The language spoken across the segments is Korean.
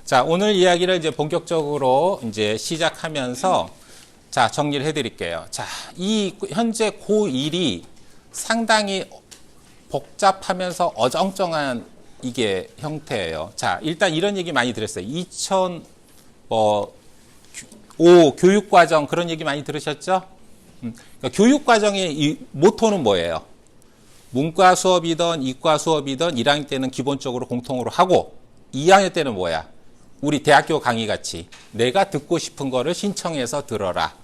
자, 오늘 이야기를 이제 본격적으로 이제 시작하면서 자, 정리를 해드릴게요. 자, 이 현재 고1이 상당히 복잡하면서 어정쩡한 이게 형태예요. 자, 일단 이런 얘기 많이 들었어요. 2005 교육과정 그런 얘기 많이 들으셨죠? 그러니까 교육과정의 이 모토는 뭐예요? 문과 수업이든 이과 수업이든 1학년 때는 기본적으로 공통으로 하고 2학년 때는 뭐야? 우리 대학교 강의 같이 내가 듣고 싶은 거를 신청해서 들어라.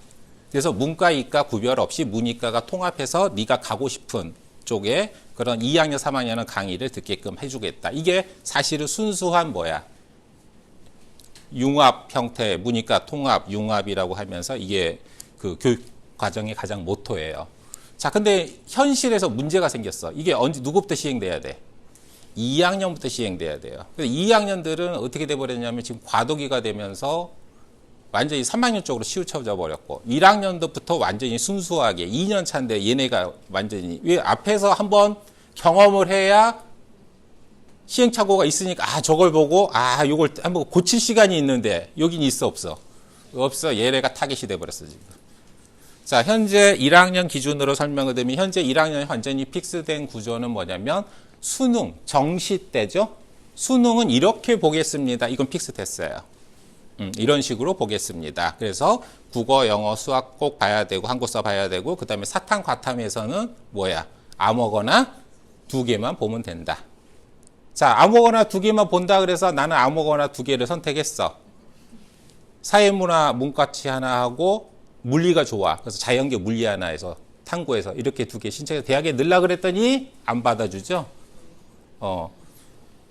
그래서 문과, 이과 구별 없이 문이과가 통합해서 네가 가고 싶은 쪽에 그런 2학년, 3학년은 강의를 듣게끔 해주겠다. 이게 사실은 순수한 뭐야? 융합 형태, 문이과 통합, 융합이라고 하면서 이게 그 교육 과정의 가장 모토예요. 자, 근데 현실에서 문제가 생겼어. 이게 언제, 누구부터 시행돼야 돼? 2학년부터 시행돼야 돼요. 2학년들은 어떻게 돼버렸냐면 지금 과도기가 되면서 완전히 3학년 쪽으로 치우쳐져 버렸고 1학년도부터 완전히 순수하게 2년 차인데 얘네가 완전히 왜 앞에서 한번 경험을 해야 시행착오가 있으니까 저걸 보고 요걸 한번 고칠 시간이 있는데 여긴 있어 없어? 없어. 얘네가 타겟이 돼버렸어 지금. 자, 현재 1학년 기준으로 설명을 드리면 현재 1학년이 완전히 픽스된 구조는 뭐냐면 수능, 정시 때죠. 수능은 이렇게 보겠습니다. 이건 픽스됐어요. 이런 식으로 보겠습니다. 그래서 국어, 영어, 수학 꼭 봐야 되고 한국사 봐야 되고 그 다음에 사탐, 과탐에서는 뭐야? 아무거나 2개만 보면 된다. 자, 아무거나 2개만 본다 그래서 나는 아무거나 2개를 선택했어. 사회문화, 문과치 하나 하고 물리가 좋아. 그래서 자연계 물리 하나 해서 탐구해서 이렇게 2개 신청해서 대학에 넣으려고 그랬더니 안 받아주죠.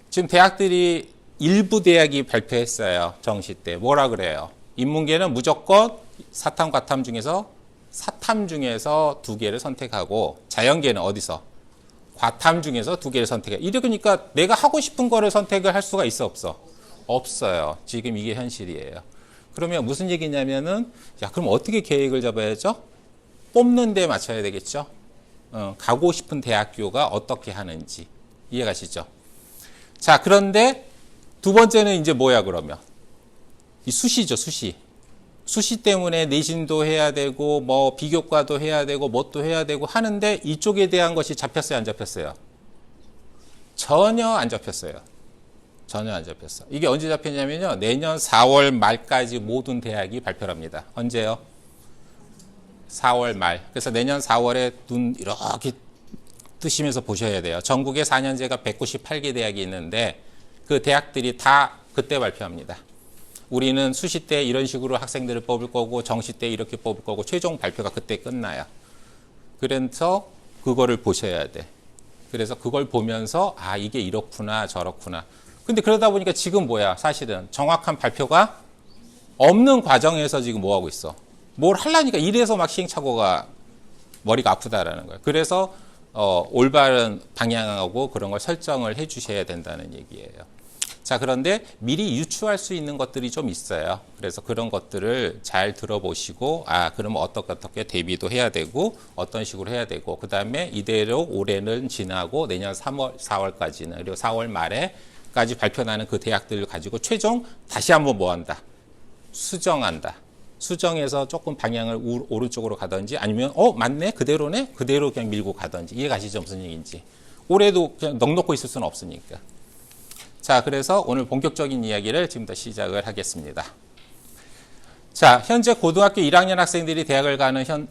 지금 대학들이 일부 대학이 발표했어요. 정시 때. 뭐라 그래요? 인문계는 무조건 사탐, 과탐 중에서 사탐 중에서 2개를 선택하고 자연계는 어디서? 과탐 중에서 2개를 선택해. 이러니까 내가 하고 싶은 거를 선택을 할 수가 있어 없어? 없어요. 지금 이게 현실이에요. 그러면 무슨 얘기냐면은 야, 그럼 어떻게 계획을 잡아야죠? 뽑는 데 맞춰야 되겠죠? 가고 싶은 대학교가 어떻게 하는지 이해가시죠? 자, 그런데 두 번째는 이제 뭐야 그러면? 이 수시죠, 수시. 수시 때문에 내신도 해야 되고 뭐 비교과도 해야 되고 뭣도 해야 되고 하는데 이쪽에 대한 것이 잡혔어요, 안 잡혔어요? 전혀 안 잡혔어요. 전혀 안 잡혔어. 이게 언제 잡혔냐면요. 내년 4월 말까지 모든 대학이 발표를 합니다. 언제요? 4월 말. 그래서 내년 4월에 눈 이렇게 뜨시면서 보셔야 돼요. 전국에 4년제가 198개 대학이 있는데 그 대학들이 다 그때 발표합니다. 우리는 수시 때 이런 식으로 학생들을 뽑을 거고 정시 때 이렇게 뽑을 거고 최종 발표가 그때 끝나요. 그래서 그거를 보셔야 돼. 그래서 그걸 보면서 이게 이렇구나 저렇구나. 근데 그러다 보니까 지금 뭐야? 사실은 정확한 발표가 없는 과정에서 지금 뭐 하고 있어? 뭘 하려니까 이래서 막 시행착오가 머리가 아프다라는 거예요. 그래서 올바른 방향하고 그런 걸 설정을 해 주셔야 된다는 얘기예요. 자, 그런데 미리 유추할 수 있는 것들이 좀 있어요. 그래서 그런 것들을 잘 들어보시고 그러면 어떻게 대비도 해야 되고 어떤 식으로 해야 되고 그 다음에 이대로 올해는 지나고 내년 3월, 4월까지는 그리고 4월 말에까지 발표나는 그 대학들을 가지고 최종 다시 한번 뭐 한다? 수정한다. 수정해서 조금 방향을 오른쪽으로 가든지 아니면 맞네? 그대로네? 그대로 그냥 밀고 가든지 이해가시죠? 무슨 얘기인지. 올해도 그냥 넉넉히 있을 수는 없으니까. 자, 그래서 오늘 본격적인 이야기를 지금부터 시작을 하겠습니다. 자, 현재 고등학교 1학년 학생들이 대학을 가는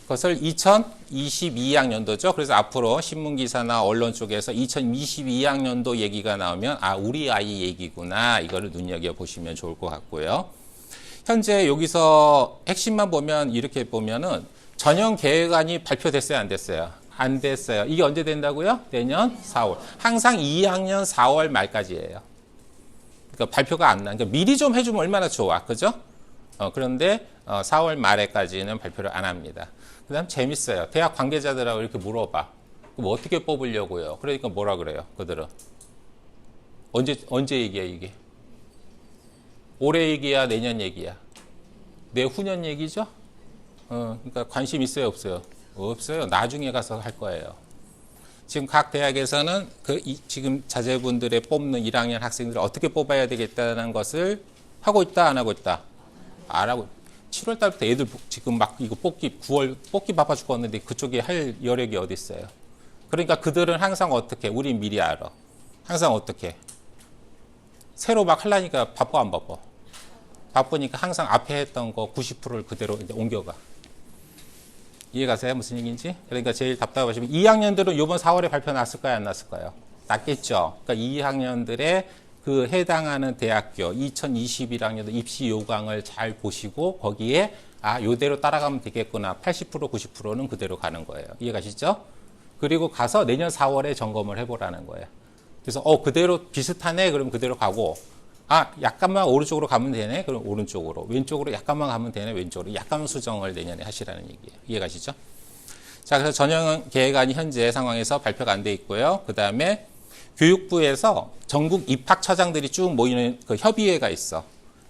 것을 2022학년도죠. 그래서 앞으로 신문기사나 언론 쪽에서 2022학년도 얘기가 나오면 우리 아이 얘기구나. 이거를 눈여겨보시면 좋을 것 같고요. 현재 여기서 핵심만 보면 이렇게 보면은 전형 계획안이 발표됐어요, 안 됐어요? 안 됐어요. 이게 언제 된다고요? 내년 4월. 항상 2학년 4월 말까지예요. 그러니까 발표가 안 나. 그러니까 미리 좀 해주면 얼마나 좋아, 그죠? 그런데 4월 말에까지는 발표를 안 합니다. 그다음 재밌어요. 대학 관계자들하고 이렇게 물어봐. 그럼 어떻게 뽑으려고요? 그러니까 뭐라 그래요? 그들은 언제 얘기야 이게? 올해 얘기야, 내년 얘기야? 내후년 얘기죠? 그러니까 관심 있어요, 없어요? 없어요. 나중에 가서 할 거예요. 지금 각 대학에서는 지금 자제분들의 뽑는 1학년 학생들을 어떻게 뽑아야 되겠다는 것을 하고 있다, 안 하고 있다? 안 하고. 7월 달부터 애들 지금 막 이거 뽑기 9월 뽑기 바빠 죽었는데 그쪽에 할 여력이 어디 있어요? 그러니까 그들은 항상 어떻게? 우린 미리 알아. 항상 어떻게? 새로 막 하려니까 바빠 안 바빠? 바쁘니까 항상 앞에 했던 거 90%를 그대로 이제 옮겨가. 이해가세요? 무슨 얘기인지? 그러니까 제일 답답하시면 2학년들은 이번 4월에 발표 났을까요? 안 났을까요? 났겠죠. 그러니까 2학년들의 그 해당하는 대학교 2021학년도 입시 요강을 잘 보시고 거기에 요대로 따라가면 되겠구나. 80% 90%는 그대로 가는 거예요. 이해가시죠? 그리고 가서 내년 4월에 점검을 해보라는 거예요. 그래서 그대로 비슷하네. 그럼 그대로 가고 약간만 오른쪽으로 가면 되네. 그럼 오른쪽으로. 왼쪽으로 약간만 가면 되네. 왼쪽으로. 약간 수정을 내년에 하시라는 얘기예요. 이해가시죠? 자, 그래서 전형 계획안이 현재 상황에서 발표가 안 돼 있고요. 그 다음에 교육부에서 전국 입학처장들이 쭉 모이는 그 협의회가 있어.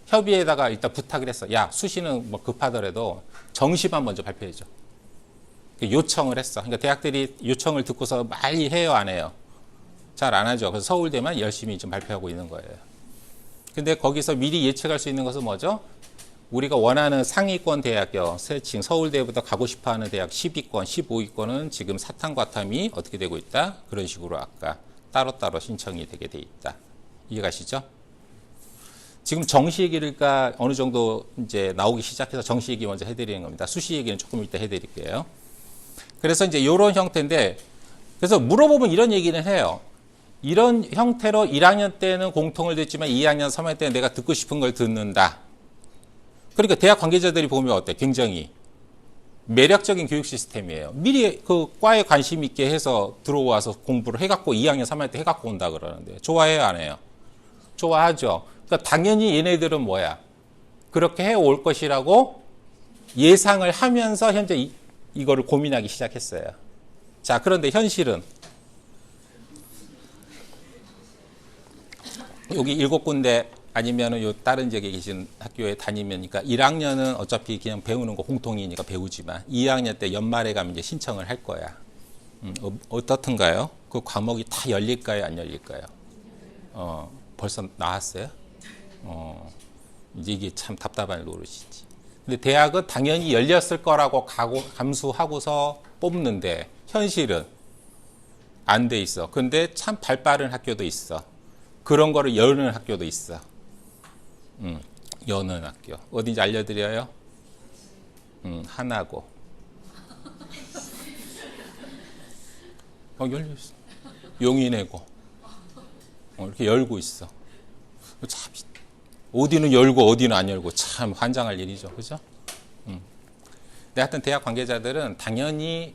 협의회에다가 일단 부탁을 했어. 야, 수시는 뭐 급하더라도 정시만 먼저 발표해줘. 요청을 했어. 그러니까 대학들이 요청을 듣고서 빨리 해요, 안 해요? 잘 안 하죠. 그래서 서울대만 열심히 좀 발표하고 있는 거예요. 근데 거기서 미리 예측할 수 있는 것은 뭐죠? 우리가 원하는 상위권 대학교, 세칭, 서울대보다 가고 싶어 하는 대학 10위권, 15위권은 지금 사탐과탐이 어떻게 되고 있다? 그런 식으로 아까 따로따로 신청이 되게 돼 있다. 이해가시죠? 지금 정시 얘기가 어느 정도 이제 나오기 시작해서 정시 얘기 먼저 해드리는 겁니다. 수시 얘기는 조금 이따 해드릴게요. 그래서 이제 이런 형태인데, 그래서 물어보면 이런 얘기는 해요. 이런 형태로 1학년 때는 공통을 듣지만 2학년, 3학년 때는 내가 듣고 싶은 걸 듣는다. 그러니까 대학 관계자들이 보면 어때? 굉장히 매력적인 교육 시스템이에요. 미리 그 과에 관심 있게 해서 들어와서 공부를 해갖고 2학년, 3학년 때 해갖고 온다 그러는데 좋아해요, 안 해요? 좋아하죠. 그러니까 당연히 얘네들은 뭐야? 그렇게 해올 것이라고 예상을 하면서 현재 이거를 고민하기 시작했어요. 자, 그런데 현실은 여기 7군데 아니면 요 다른 지역에 계신 학교에 다니면니까 1학년은 어차피 그냥 배우는 거 공통이니까 배우지만 2학년 때 연말에 가면 이제 신청을 할 거야. 어떻든가요? 그 과목이 다 열릴까요? 안 열릴까요? 벌써 나왔어요? 이제 이게 참 답답한 노릇이지. 근데 대학은 당연히 열렸을 거라고 감수하고서 뽑는데 현실은 안 돼 있어. 근데 참 발빠른 학교도 있어. 그런 거를 여는 학교도 있어. 여는 학교. 어딘지 알려드려요? 하나고. 열려있어. 용인외고. 이렇게 열고 있어. 참, 어디는 열고 어디는 안 열고 참 환장할 일이죠. 그죠? 근데 하여튼 대학 관계자들은 당연히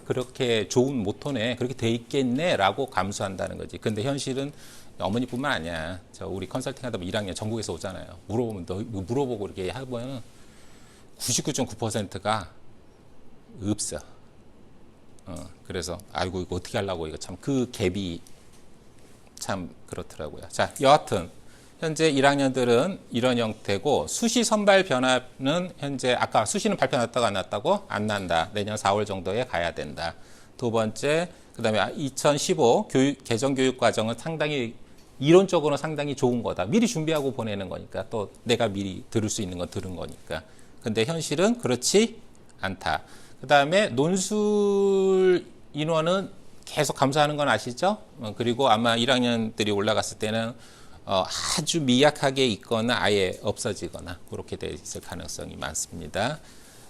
그렇게 좋은 모토네, 그렇게 돼 있겠네 라고 감수한다는 거지. 근데 현실은 어머니뿐만 아니야. 우리 컨설팅 하다 보면 1학년 전국에서 오잖아요. 물어보고 이렇게 하면 99.9%가 없어. 그래서 아이고 이거 어떻게 하려고 이거 참 그 갭이 참 그렇더라고요. 자, 여하튼 현재 1학년들은 이런 형태고 수시 선발 변화는 현재 아까 수시는 발표 났다고 안 났다고? 안 난다. 내년 4월 정도에 가야 된다. 두 번째, 그다음에 2015 개정 교육 과정은 상당히 이론적으로는 상당히 좋은 거다. 미리 준비하고 보내는 거니까 또 내가 미리 들을 수 있는 건 들은 거니까. 근데 현실은 그렇지 않다. 그다음에 논술 인원은 계속 감소하는 건 아시죠? 그리고 아마 1학년들이 올라갔을 때는 아주 미약하게 있거나 아예 없어지거나 그렇게 돼 있을 가능성이 많습니다.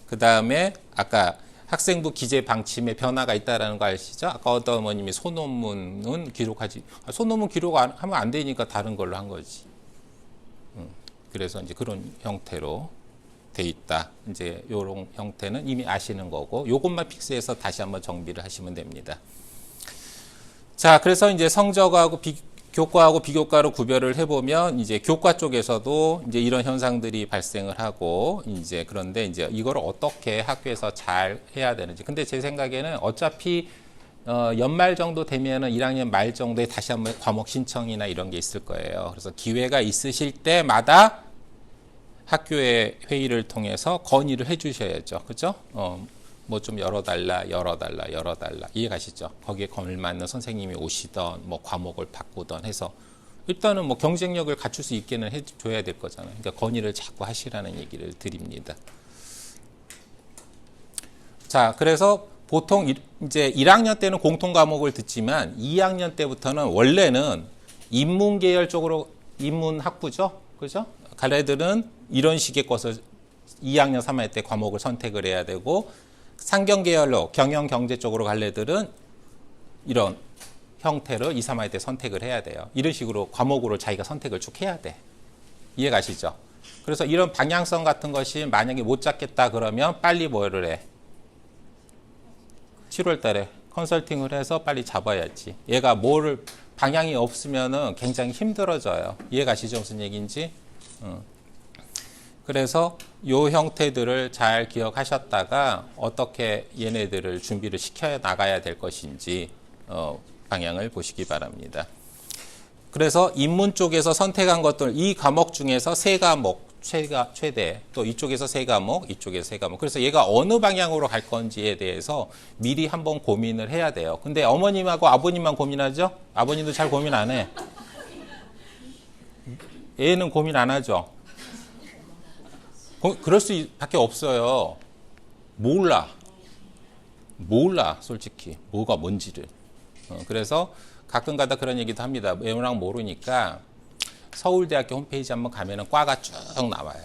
그다음에 아까 학생부 기재 방침에 변화가 있다라는 거 아시죠? 아까 어떤 어머님이 소논문은 기록하지, 소논문 기록하면 안 되니까 다른 걸로 한 거지. 그래서 이제 그런 형태로 돼 있다. 이제 이런 형태는 이미 아시는 거고, 요것만 픽스해서 다시 한번 정비를 하시면 됩니다. 자, 그래서 이제 성적하고 교과하고 비교과로 구별을 해보면 이제 교과 쪽에서도 이제 이런 현상들이 발생을 하고 이제 그런데 이제 이거를 어떻게 학교에서 잘 해야 되는지. 근데 제 생각에는 어차피 연말 정도 되면은 1학년 말 정도에 다시 한번 과목 신청이나 이런 게 있을 거예요. 그래서 기회가 있으실 때마다 학교의 회의를 통해서 건의를 해 주셔야죠. 그죠? 뭐 좀 열어달라. 이해 가시죠? 거기에 걸맞는 선생님이 오시던 뭐 과목을 바꾸던 해서 일단은 뭐 경쟁력을 갖출 수 있게는 해줘야 될 거잖아요. 그러니까 건의를 자꾸 하시라는 얘기를 드립니다. 자, 그래서 보통 이제 1학년 때는 공통 과목을 듣지만 2학년 때부터는 원래는 인문계열 쪽으로 인문학부죠, 그죠? 갈래들은 이런 식의 것을 2학년, 3학년 때 과목을 선택을 해야 되고 상경계열로 경영, 경제 쪽으로 갈 애들은 이런 형태로 2, 3학년 때 선택을 해야 돼요. 이런 식으로 과목으로 자기가 선택을 쭉 해야 돼. 이해 가시죠? 그래서 이런 방향성 같은 것이 만약에 못 잡겠다 그러면 빨리 뭐를 해? 7월 달에 컨설팅을 해서 빨리 잡아야지. 얘가 뭐를 방향이 없으면은 굉장히 힘들어져요. 이해 가시죠? 무슨 얘기인지? 그래서 요 형태들을 잘 기억하셨다가 어떻게 얘네들을 준비를 시켜 나가야 될 것인지 방향을 보시기 바랍니다. 그래서 인문 쪽에서 선택한 것들 이 과목 중에서 세 과목 최대 또 이쪽에서 세 과목 이쪽에서 세 과목 그래서 얘가 어느 방향으로 갈 건지에 대해서 미리 한번 고민을 해야 돼요. 근데 어머님하고 아버님만 고민하죠? 아버님도 잘 고민 안 해. 애는 고민 안 하죠? 그럴 수밖에 없어요. 몰라 솔직히 뭐가 뭔지를. 그래서 가끔가다 그런 얘기도 합니다. 워낙 모르니까 서울대학교 홈페이지 한번 가면은 과가 쭉 나와요.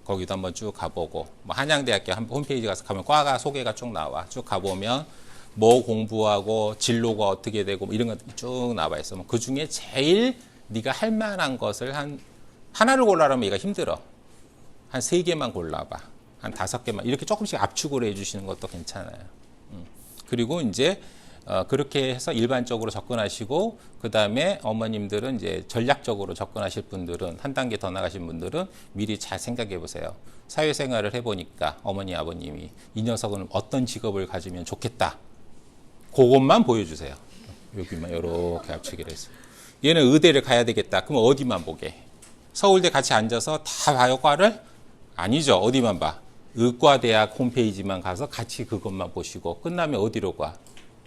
거기도 한번 쭉 가보고 뭐 한양대학교 홈페이지 가서 가면 과가 소개가 쭉 나와. 쭉 가보면 뭐 공부하고 진로가 어떻게 되고 뭐 이런 것 쭉 나와 있어. 그 중에 제일 네가 할 만한 것을 하나를 골라라면 얘가 힘들어. 한 3개만 골라봐. 한 5개만. 이렇게 조금씩 압축을 해주시는 것도 괜찮아요. 그리고 이제 그렇게 해서 일반적으로 접근하시고 그 다음에 어머님들은 이제 전략적으로 접근하실 분들은 한 단계 더 나가신 분들은 미리 잘 생각해 보세요. 사회생활을 해보니까 어머니 아버님이 이 녀석은 어떤 직업을 가지면 좋겠다. 그것만 보여주세요. 여기만 이렇게 압축을 해서 얘는 의대를 가야 되겠다. 그럼 어디만 보게? 서울대 같이 앉아서 다 봐요 과를? 아니죠. 어디만 봐? 의과대학 홈페이지만 가서 같이 그것만 보시고 끝나면 어디로 가?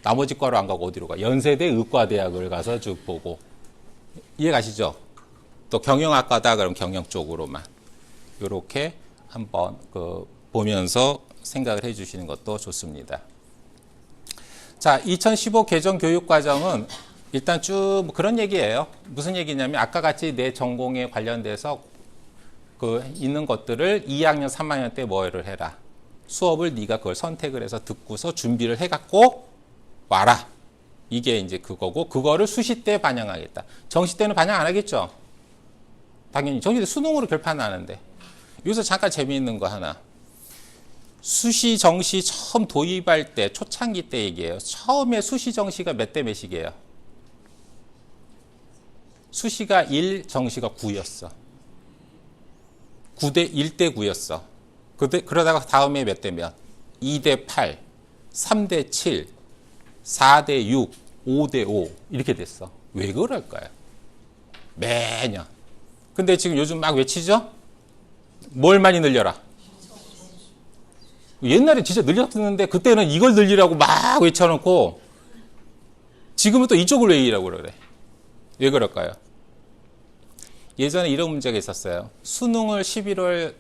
나머지 과로 안 가고 어디로 가? 연세대 의과대학을 가서 쭉 보고. 이해 가시죠? 또 경영학과다 그럼 경영 쪽으로만. 이렇게 한번 보면서 생각을 해 주시는 것도 좋습니다. 자, 2015 개정 교육과정은 일단 쭉 그런 얘기예요. 무슨 얘기냐면 아까 같이 내 전공에 관련돼서 있는 것들을 2학년, 3학년 때 뭐를 해라. 수업을 네가 그걸 선택을 해서 듣고서 준비를 해갖고 와라. 이게 이제 그거고 그거를 수시 때 반영하겠다. 정시 때는 반영 안 하겠죠? 당연히 정시 때 수능으로 결판 나는데 여기서 잠깐 재미있는 거 하나. 수시 정시 처음 도입할 때 초창기 때 얘기예요. 처음에 수시 정시가 몇 대 몇이게요? 수시가 1, 정시가 9였어. 9대 1대 9였어. 그러다가 다음에 몇 대 몇? 2대 8, 3대 7, 4대 6, 5대 5 이렇게 됐어. 왜 그럴까요? 매년. 근데 지금 요즘 막 외치죠? 뭘 많이 늘려라? 옛날에 진짜 늘렸었는데 그때는 이걸 늘리라고 막 외쳐놓고 지금은 또 이쪽을 외우라고 그래. 왜 그럴까요? 예전에 이런 문제가 있었어요. 수능을 11월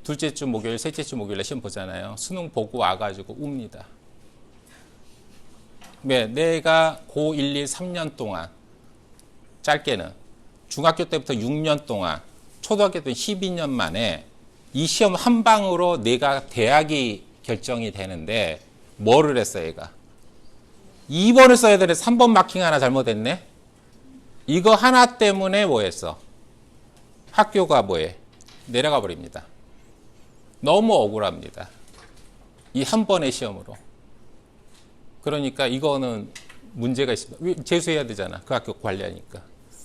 둘째 주 목요일, 셋째 주 목요일에 시험 보잖아요. 수능 보고 와가지고 웁니다. 왜? 내가 고 1, 2, 3년 동안 짧게는 중학교 때부터 6년 동안 초등학교 때는 12년 만에 이 시험 한 방으로 내가 대학이 결정이 되는데 뭐를 했어 얘가? 2번을 써야 되는데 3번 마킹 하나 잘못했네? 이거 하나 때문에 뭐 했어? 학교가 뭐해? 내려가 버립니다. 너무 억울합니다. 이 한 번의 시험으로. 그러니까 이거는 문제가 있습니다. 재수해야 되잖아. 그 학교 관리하니까.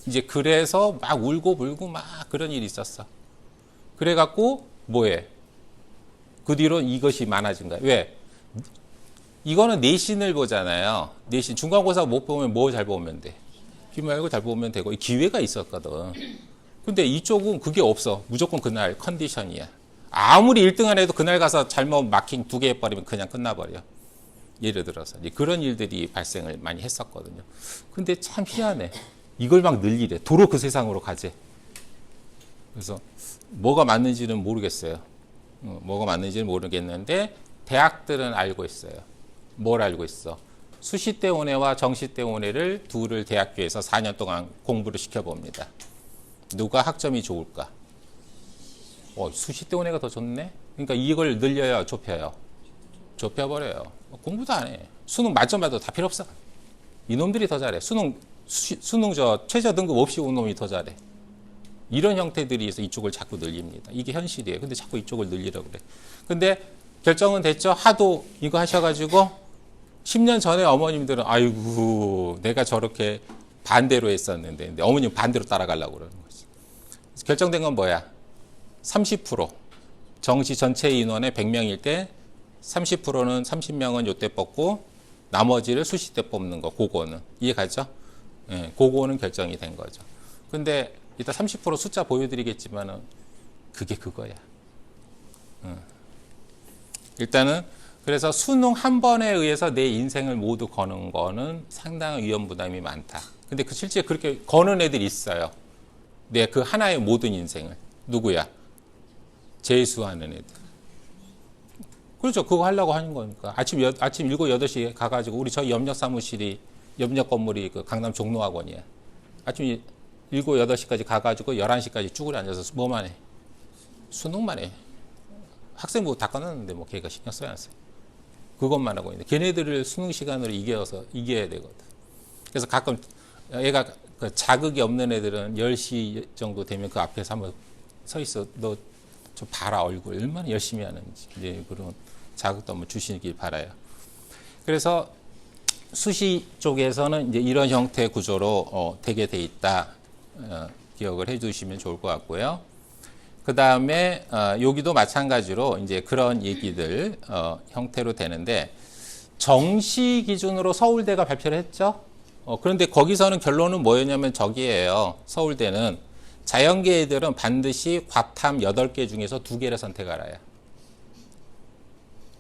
이제 그래서 막 울고 불고 막 그런 일이 있었어. 그래갖고 뭐해? 그 뒤로 이것이 많아진 거야. 왜? 이거는 내신을 보잖아요. 내신. 중간고사 못 보면 뭐 잘 보면 돼? 기말고 잘 보면 되고 기회가 있었거든. 근데 이쪽은 그게 없어. 무조건 그날 컨디션이야. 아무리 1등 안 해도 그날 가서 잘못 마킹 2개 해버리면 그냥 끝나버려. 예를 들어서 이제 그런 일들이 발생을 많이 했었거든요. 근데 참 희한해. 이걸 막 늘리래. 도로 그 세상으로 가재. 그래서 뭐가 맞는지는 모르겠어요. 뭐가 맞는지는 모르겠는데 대학들은 알고 있어요. 뭘 알고 있어? 수시대 온해와 정시대 온해를 둘을 대학교에서 4년 동안 공부를 시켜봅니다. 누가 학점이 좋을까? 수시대 온해가 더 좋네? 그러니까 이걸 늘려요, 좁혀요? 좁혀버려요. 공부도 안 해. 수능 만점 받아도 다 필요 없어. 이놈들이 더 잘해. 수능 최저 등급 없이 온 놈이 더 잘해. 이런 형태들이 있어 이쪽을 자꾸 늘립니다. 이게 현실이에요. 근데 자꾸 이쪽을 늘리라고 그래. 근데 결정은 됐죠. 하도 이거 하셔가지고 10년 전에 어머님들은 아이고 내가 저렇게 반대로 했었는데 근데 어머님 반대로 따라가려고 그러는 거지. 결정된 건 뭐야? 30% 정시 전체 인원의 100명일 때 30%는 30명은 요때 뽑고 나머지를 수시 때 뽑는 거. 그거는 이해가죠? 예, 그거는 결정이 된 거죠. 근데 이따 30% 숫자 보여드리겠지만은 그게 그거야. 일단은 그래서 수능 한 번에 의해서 내 인생을 모두 거는 거는 상당한 위험 부담이 많다. 근데 그 실제 그렇게 거는 애들이 있어요. 내 그 하나의 모든 인생을. 누구야? 재수하는 애들. 그렇죠. 그거 하려고 하는 거니까. 아침 7, 8시에 가가지고 우리 저희 염력 사무실이 염력 건물이 그 강남 종로학원이야. 아침 7, 8시까지 가가지고 11시까지 쭈그려 앉아서 뭐만 해? 수능만 해. 학생부 다 끝났는데 뭐 걔가 신경 써야 안 써. 그것만 하고 있는데 걔네들을 수능 시간으로 이겨야 되거든. 그래서 가끔 얘가 그 자극이 없는 애들은 10시 정도 되면 그 앞에서 한번 서 있어. 너 좀 봐라 얼굴 얼마나 열심히 하는지. 이제 그런 자극도 한번 주시길 바라요. 그래서 수시 쪽에서는 이제 이런 형태 구조로 되게 돼 있다. 기억을 해두시면 좋을 것 같고요. 그 다음에 여기도 마찬가지로 이제 그런 얘기들 형태로 되는데 정시 기준으로 서울대가 발표를 했죠. 그런데 거기서는 결론은 뭐였냐면 저기예요. 서울대는 자연계 애들은 반드시 과탐 8개 중에서 2개를 선택하라야.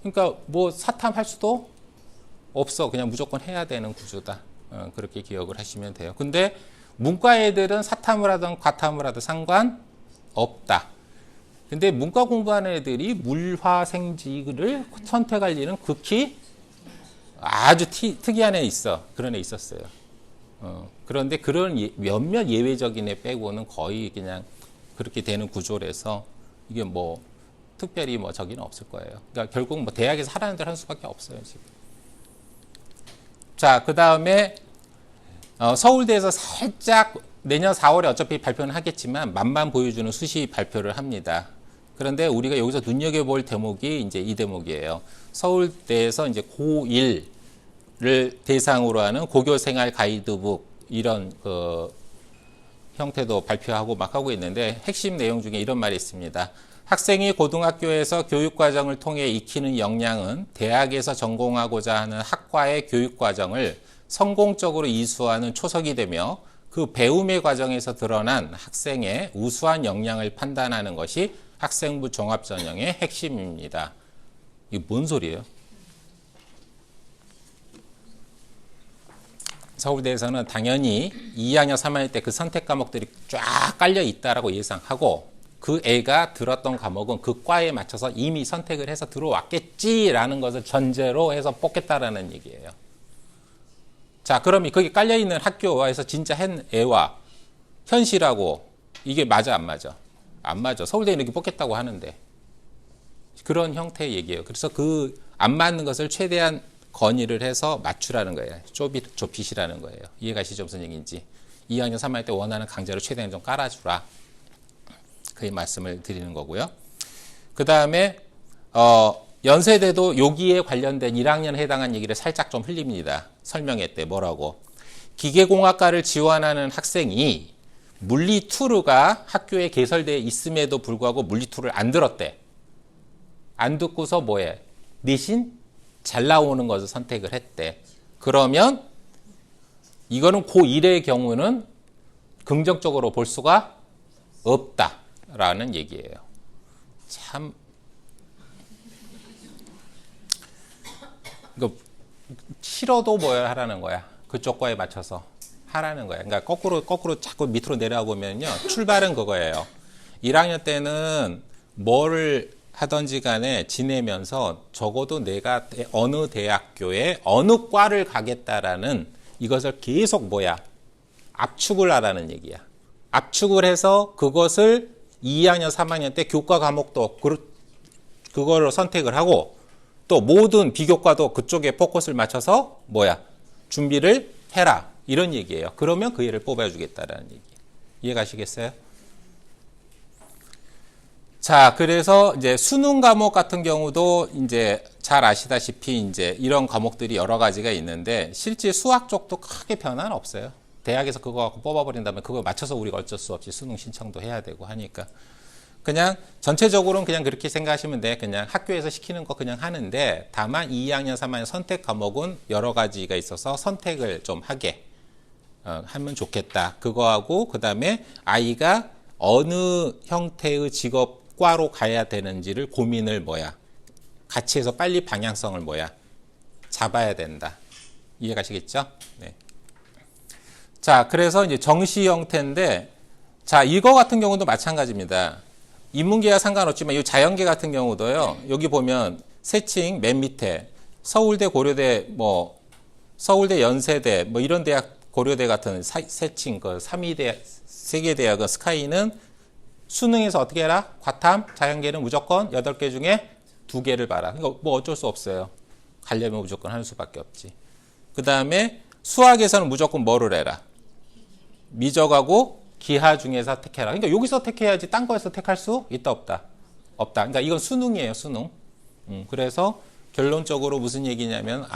그러니까 뭐 사탐할 수도 없어. 그냥 무조건 해야 되는 구조다. 그렇게 기억을 하시면 돼요. 근데 문과 애들은 사탐을 하든 과탐을 하든 상관없다. 근데 문과 공부하는 애들이 물화생지를 선택할 일은 극히 아주 특이한 애 있어. 그런 애 있었어요. 그런데 그런 몇몇 예외적인 애 빼고는 거의 그냥 그렇게 되는 구조라서 이게 뭐 특별히 뭐 저기는 없을 거예요. 그러니까 결국 뭐 대학에서 하라는 대로 할 수밖에 없어요, 지금. 자, 그 다음에 서울대에서 살짝 내년 4월에 어차피 발표는 하겠지만 맛만 보여주는 수시 발표를 합니다. 그런데 우리가 여기서 눈여겨볼 대목이 이제 이 대목이에요. 서울대에서 이제 고1을 대상으로 하는 고교생활 가이드북 이런 그 형태도 발표하고 막 하고 있는데 핵심 내용 중에 이런 말이 있습니다. 학생이 고등학교에서 교육과정을 통해 익히는 역량은 대학에서 전공하고자 하는 학과의 교육과정을 성공적으로 이수하는 초석이 되며 그 배움의 과정에서 드러난 학생의 우수한 역량을 판단하는 것이 학생부 종합전형의 핵심입니다. 이게 뭔 소리예요? 서울대에서는 당연히 2학년, 3학년 때 그 선택 과목들이 쫙 깔려 있다라고 예상하고 그 애가 들었던 과목은 그 과에 맞춰서 이미 선택을 해서 들어왔겠지라는 것을 전제로 해서 뽑겠다라는 얘기예요. 자, 그럼 거기 깔려있는 학교에서 진짜 한 애와 현실하고 이게 맞아, 안 맞아? 안 맞아. 서울대는 이렇게 뽑겠다고 하는데. 그런 형태의 얘기예요. 그래서 그 안 맞는 것을 최대한 건의를 해서 맞추라는 거예요. 좁히시라는 거예요. 이해가시죠? 무슨 얘기인지. 2학년, 3학년 때 원하는 강좌를 최대한 좀 깔아주라. 그 말씀을 드리는 거고요. 그 다음에 연세대도 여기에 관련된 1학년에 해당한 얘기를 살짝 좀 흘립니다. 설명회 때 뭐라고. 기계공학과를 지원하는 학생이 물리2가 학교에 개설되어 있음에도 불구하고 물리2를 안 들었대. 안 듣고서 뭐해? 대신 잘 나오는 것을 선택을 했대. 그러면 이거는 고1의 경우는 긍정적으로 볼 수가 없다라는 얘기예요. 참 이거 싫어도 뭐 하라는 거야. 그쪽 거에 맞춰서 하라는 거야. 그러니까 거꾸로 자꾸 밑으로 내려가 보면요. 출발은 그거예요. 1학년 때는 뭐를 하든지 간에 지내면서 적어도 내가 어느 대학교에 어느 과를 가겠다라는 이것을 계속 뭐야? 압축을 하라는 얘기야. 압축을 해서 그것을 2학년, 3학년 때 교과 과목도 그거를 선택을 하고 또 모든 비교과도 그쪽에 포커스를 맞춰서 뭐야? 준비를 해라. 이런 얘기예요. 그러면 그 애를 뽑아주겠다라는 얘기. 이해가시겠어요? 자, 그래서 이제 수능 과목 같은 경우도 이제 잘 아시다시피 이제 이런 과목들이 여러 가지가 있는데 실제 수학 쪽도 크게 변화는 없어요. 대학에서 그거 갖고 뽑아버린다면 그거 맞춰서 우리가 어쩔 수 없이 수능 신청도 해야 되고 하니까. 그냥 전체적으로는 그냥 그렇게 생각하시면 돼. 그냥 학교에서 시키는 거 그냥 하는데 다만 2학년, 3학년 선택 과목은 여러 가지가 있어서 선택을 좀 하게 하면 좋겠다. 그거하고 그 다음에 아이가 어느 형태의 직업과로 가야 되는지를 고민을 같이 해서 빨리 방향성을 잡아야 된다. 이해가시겠죠? 네. 자, 그래서 이제 정시 형태인데, 자, 이거 같은 경우도 마찬가지입니다. 인문계와 상관없지만 이 자연계 같은 경우도요. 여기 보면 세칭 맨 밑에 서울대, 고려대, 서울대, 연세대, 이런 대학, 고려대 같은 세칭, 그 3위대, 세계대학은 스카이는 수능에서 어떻게 해라? 과탐, 자연계는 무조건 8개 중에 2개를 봐라. 그러니까 어쩔 수 없어요. 가려면 무조건 하는 수밖에 없지. 그 다음에 수학에서는 무조건 뭐를 해라? 미적하고 기하 중에서 택해라. 그러니까 여기서 택해야지 딴 거에서 택할 수 있다 없다? 없다. 그러니까 이건 수능이에요. 수능. 그래서 결론적으로 무슨 얘기냐면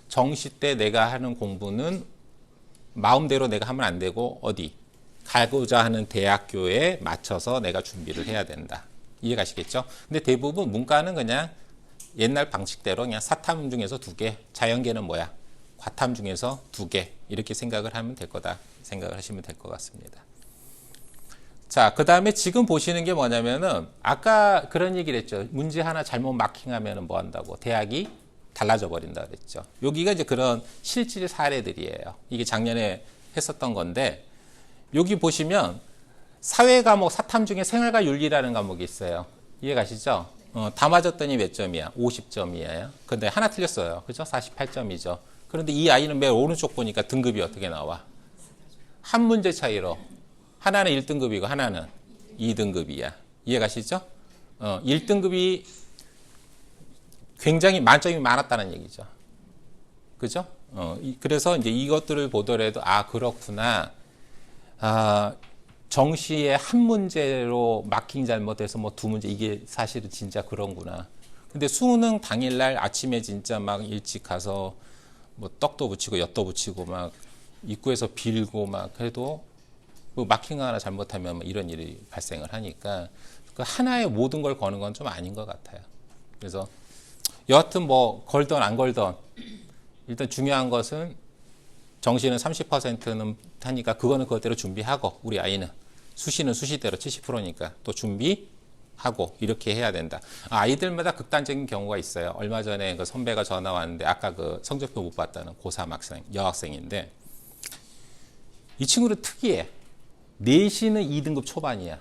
정시 때 내가 하는 공부는 마음대로 내가 하면 안 되고 어디? 가고자 하는 대학교에 맞춰서 내가 준비를 해야 된다. 이해가시겠죠? 근데 대부분 문과는 그냥 옛날 방식대로 그냥 사탐 중에서 2개, 자연계는 과탐 중에서 2개 이렇게 생각을 하면 될 거다. 생각을 하시면 될 것 같습니다. 자, 그 다음에 지금 보시는 게 뭐냐면은 아까 그런 얘기를 했죠. 문제 하나 잘못 마킹하면 뭐 한다고? 대학이 달라져 버린다 그랬죠. 여기가 이제 그런 실질 사례들이에요. 이게 작년에 했었던 건데 여기 보시면 사회 과목 사탐 중에 생활과 윤리라는 과목이 있어요. 이해 가시죠? 다 맞았더니 몇 점이야? 50점이에요. 근데 하나 틀렸어요. 그죠? 48점이죠. 그런데 이 아이는 맨 오른쪽 보니까 등급이 어떻게 나와? 한 문제 차이로. 하나는 1등급이고 하나는 2등급이야. 이해 가시죠? 1등급이 굉장히 만점이 많았다는 얘기죠. 그죠? 그래서 이제 이것들을 보더라도 그렇구나. 정시에 한 문제로 마킹 잘못해서 2문제 이게 사실은 진짜 그런구나. 근데 수능 당일날 아침에 진짜 막 일찍 가서 떡도 붙이고 엿도 붙이고 막 입구에서 빌고 막 해도 마킹 하나 잘못하면 이런 일이 발생을 하니까 그 하나의 모든 걸 거는 건 좀 아닌 것 같아요. 그래서 여하튼 걸던 안 걸던 일단 중요한 것은 정시는 30%는 하니까 그거는 그것대로 준비하고 우리 아이는 수시는 수시대로 70%니까 또 준비하고 이렇게 해야 된다. 아이들마다 극단적인 경우가 있어요. 얼마 전에 그 선배가 전화 왔는데 아까 그 성적표 못 봤다는 고3 학생, 여학생인데 이 친구는 특이해. 내신은 2등급 초반이야.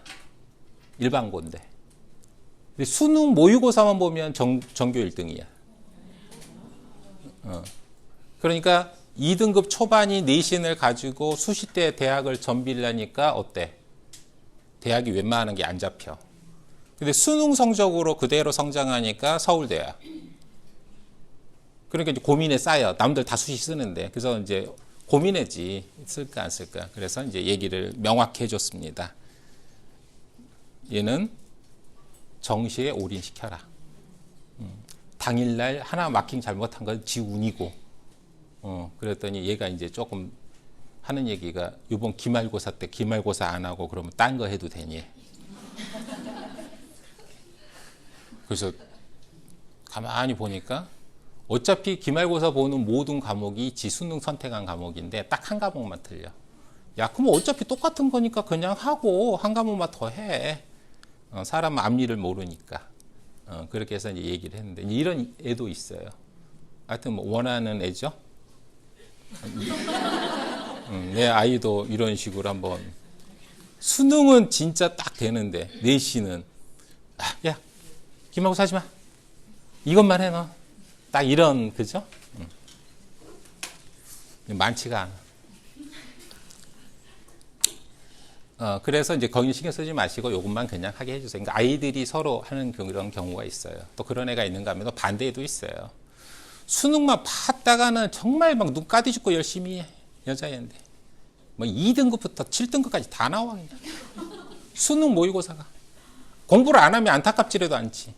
일반고인데. 근데 수능 모의고사만 보면 전교 1등이야. 그러니까 2등급 초반이 내신을 가지고 수시대 대학을 전비를 하니까 어때? 대학이 웬만하는 게 안 잡혀. 근데 수능 성적으로 그대로 성장하니까 서울대야. 그러니까 이제 고민에 쌓여. 남들 다 수시 쓰는데. 그래서 이제 고민해지. 쓸까 안 쓸까. 그래서 이제 얘기를 명확히 해줬습니다. 얘는 정시에 올인시켜라. 당일날 하나 마킹 잘못한 건 지 운이고. 그랬더니 얘가 이제 조금 하는 얘기가 이번 기말고사 때 기말고사 안 하고 그러면 딴 거 해도 되니? 그래서 가만히 보니까 어차피 기말고사 보는 모든 과목이 지 수능 선택한 과목인데 딱 한 과목만 틀려. 야, 그럼 어차피 똑같은 거니까 그냥 하고 한 과목만 더 해. 사람은 앞일을 모르니까. 그렇게 해서 이제 얘기를 했는데 이런 애도 있어요. 하여튼 뭐 원하는 애죠. 내 아이도 이런 식으로 한번 수능은 진짜 딱 되는데 내신은 야 김하고 사지 마. 이것만 해 너. 딱 이런 그죠? 많지가 않아. 그래서 이제 거기 신경 쓰지 마시고 요것만 그냥 하게 해주세요. 그러니까 아이들이 서로 하는 그런 경우가 있어요. 또 그런 애가 있는가 하면 또 반대에도 있어요. 수능만 봤다가는 정말 막 눈 까디죽고 열심히 해. 여자애인데. 뭐 2등급부터 7등급까지 다 나와 그냥. 수능 모의고사가. 공부를 안 하면 안타깝지라도 않지.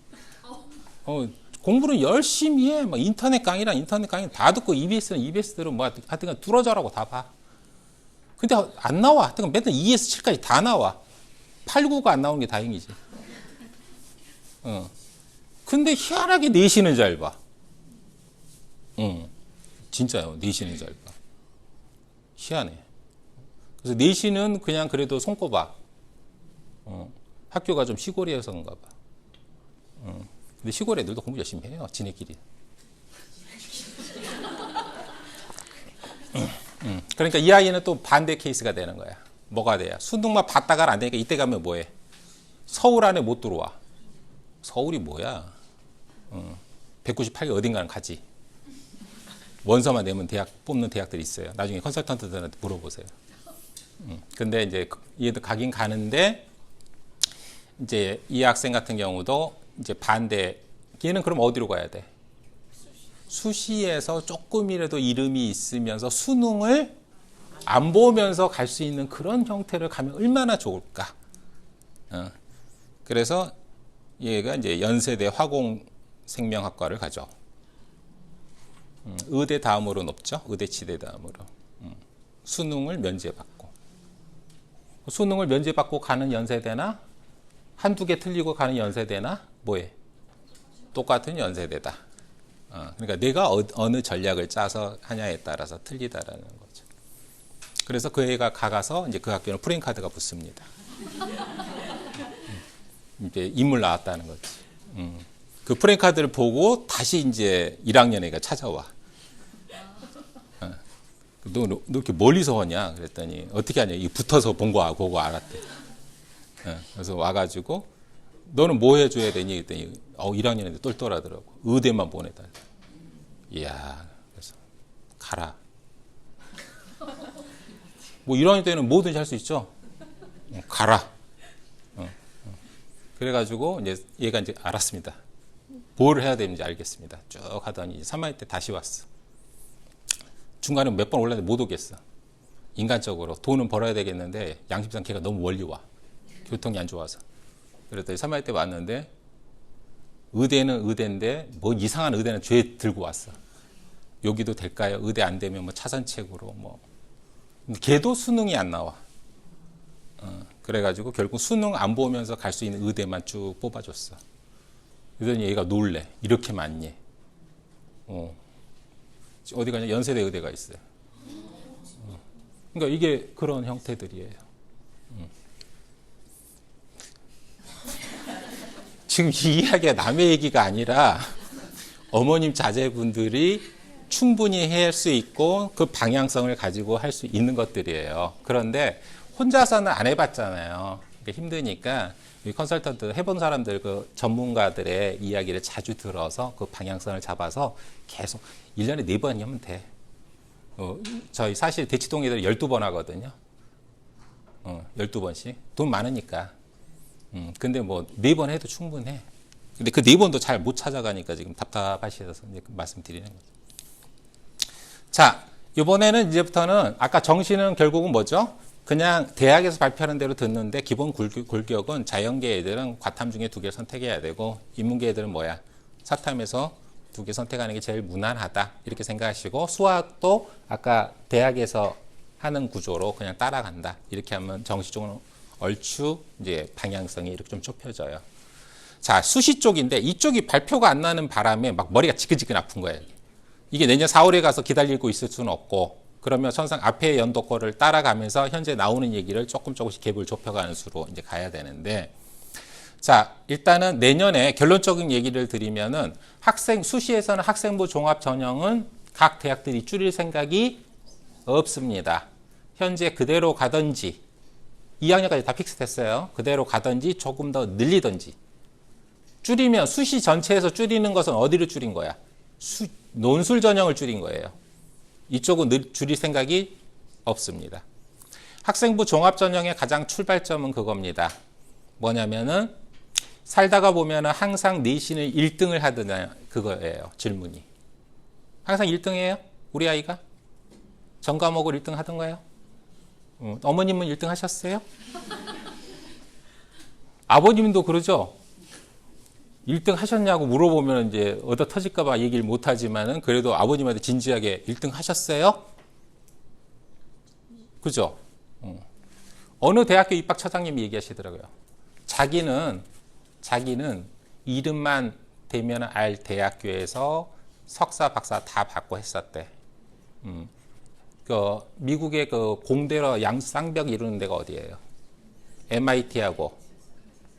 공부는 열심히 해. 뭐 인터넷 강의랑 인터넷 강의 다 듣고 EBS는 EBS대로 뭐 하여튼 뚫어져라고 다 봐. 근데 안 나와. 하여튼 맨날 2에서 7까지 다 나와. 8, 9가 안 나오는 게 다행이지. 근데 희한하게 내신은 잘 봐. 진짜요. 내신은 잘 봐. 희한해. 그래서 내신은 그냥 그래도 손꼽아. 학교가 좀 시골이어서인가 봐. 근데 시골 애들도 공부 열심히 해요. 지네끼리. 그러니까 이 아이는 또 반대 케이스가 되는 거야. 뭐가 돼야? 수능만 봤다가 안 되니까 이때 가면 뭐해? 서울 안에 못 들어와. 서울이 뭐야? 198개 어딘가는 가지. 원서만 내면 대학 뽑는 대학들이 있어요. 나중에 컨설턴트들한테 물어보세요. 근데 이제 얘도 가긴 가는데 이제 이 학생 같은 경우도 이제 반대. 얘는 그럼 어디로 가야 돼? 수시에서 조금이라도 이름이 있으면서 수능을 안 보면서 갈 수 있는 그런 형태를 가면 얼마나 좋을까? 그래서 얘가 이제 연세대 화공생명학과를 가죠. 의대 다음으로 높죠. 의대 치대 다음으로. 수능을 면제받고. 수능을 면제받고 가는 연세대나 한두 개 틀리고 가는 연세대나 뭐해? 똑같은 연세대다. 그러니까 내가 어느 전략을 짜서 하냐에 따라서 틀리다라는 거죠. 그래서 그 애가 가서 이제 그 학교는 프랭카드가 붙습니다. 이제 인물 나왔다는 거지. 그 프랭카드를 보고 다시 이제 1학년 애가 찾아와. 너 이렇게 멀리서 오냐? 그랬더니 어떻게 하냐? 이 붙어서 본 거 보고 알았대. 그래서 와가지고 너는 뭐 해줘야 되니? 그랬더니 1학년 애들 똘똘하더라고. 의대만 보내달라. 이야, 그래서 가라. 뭐 1학년 때는 뭐든지 할 수 있죠. 가라. 그래가지고 이제 얘가 이제 알았습니다. 뭘 해야 되는지 알겠습니다. 쭉 하더니 3학년 때 다시 왔어. 중간에 몇 번 올랐는데 못 오겠어. 인간적으로 돈은 벌어야 되겠는데 양심상 걔가 너무 멀리 와. 교통이 안 좋아서. 그랬더니 3학년 때 왔는데 의대는 의대인데 뭐 이상한 의대는 죄 들고 왔어. 여기도 될까요? 의대 안 되면 뭐 차선책으로 뭐. 근데 걔도 수능이 안 나와. 그래가지고 결국 수능 안 보면서 갈 수 있는 의대만 쭉 뽑아줬어. 그러더니 얘가 놀래. 이렇게 많니? 어디 가냐? 연세대 의대가 있어요. 그러니까 이게 그런 형태들이에요. 지금 이 이야기가 남의 얘기가 아니라 어머님 자제분들이 충분히 할 수 있고 그 방향성을 가지고 할 수 있는 것들이에요. 그런데 혼자서는 안 해봤잖아요. 힘드니까 컨설턴트 해본 사람들, 그 전문가들의 이야기를 자주 들어서 그 방향성을 잡아서 계속 1년에 4번 하면 돼. 저희 사실 대치동 애들 12번 하거든요. 12번씩. 돈 많으니까. 근데 뭐 4번 해도 충분해. 근데 그 4번도 잘 못 찾아가니까 지금 답답하셔서 이제 말씀드리는 거죠. 자, 이번에는 이제부터는 아까 정시는 결국은 뭐죠? 그냥 대학에서 발표하는 대로 듣는데 기본 골격은 자연계 애들은 과탐 중에 2개 선택해야 되고 인문계 애들은 뭐야? 사탐에서 2개 선택하는 게 제일 무난하다. 이렇게 생각하시고 수학도 아까 대학에서 하는 구조로 그냥 따라간다. 이렇게 하면 정시 쪽은 얼추 이제 방향성이 이렇게 좀 좁혀져요. 자, 수시 쪽인데 이쪽이 발표가 안 나는 바람에 막 머리가 지끈지끈 아픈 거예요. 이게 내년 4월에 가서 기다리고 있을 수는 없고 그러면 선상 앞에 연도 거를 따라가면서 현재 나오는 얘기를 조금씩 갭을 좁혀가는 수로 이제 가야 되는데 자, 일단은 내년에 결론적인 얘기를 드리면은 수시에서는 학생부 종합 전형은 각 대학들이 줄일 생각이 없습니다. 현재 그대로 가든지 2학년까지 다 픽스됐어요. 그대로 가든지 조금 더 늘리든지. 줄이면 수시 전체에서 줄이는 것은 어디를 줄인 거야? 논술 전형을 줄인 거예요. 이쪽은 줄일 생각이 없습니다. 학생부 종합 전형의 가장 출발점은 그겁니다. 뭐냐면은 살다가 보면은 항상 내신을 1등을 하드냐 그거예요. 질문이. 항상 1등이에요? 우리 아이가? 전 과목을 1등 하던가요? 어머님은 1등 하셨어요? 아버님도 그러죠? 1등 하셨냐고 물어보면 이제 얻어 터질까봐 얘기를 못 하지만은 그래도 아버님한테 진지하게 1등 하셨어요? 그죠? 어느 대학교 입학 처장님이 얘기하시더라고요. 자기는 이름만 대면 알 대학교에서 석사, 박사 다 받고 했었대. 미국의 그 공대로 쌍벽 이루는 데가 어디예요? MIT하고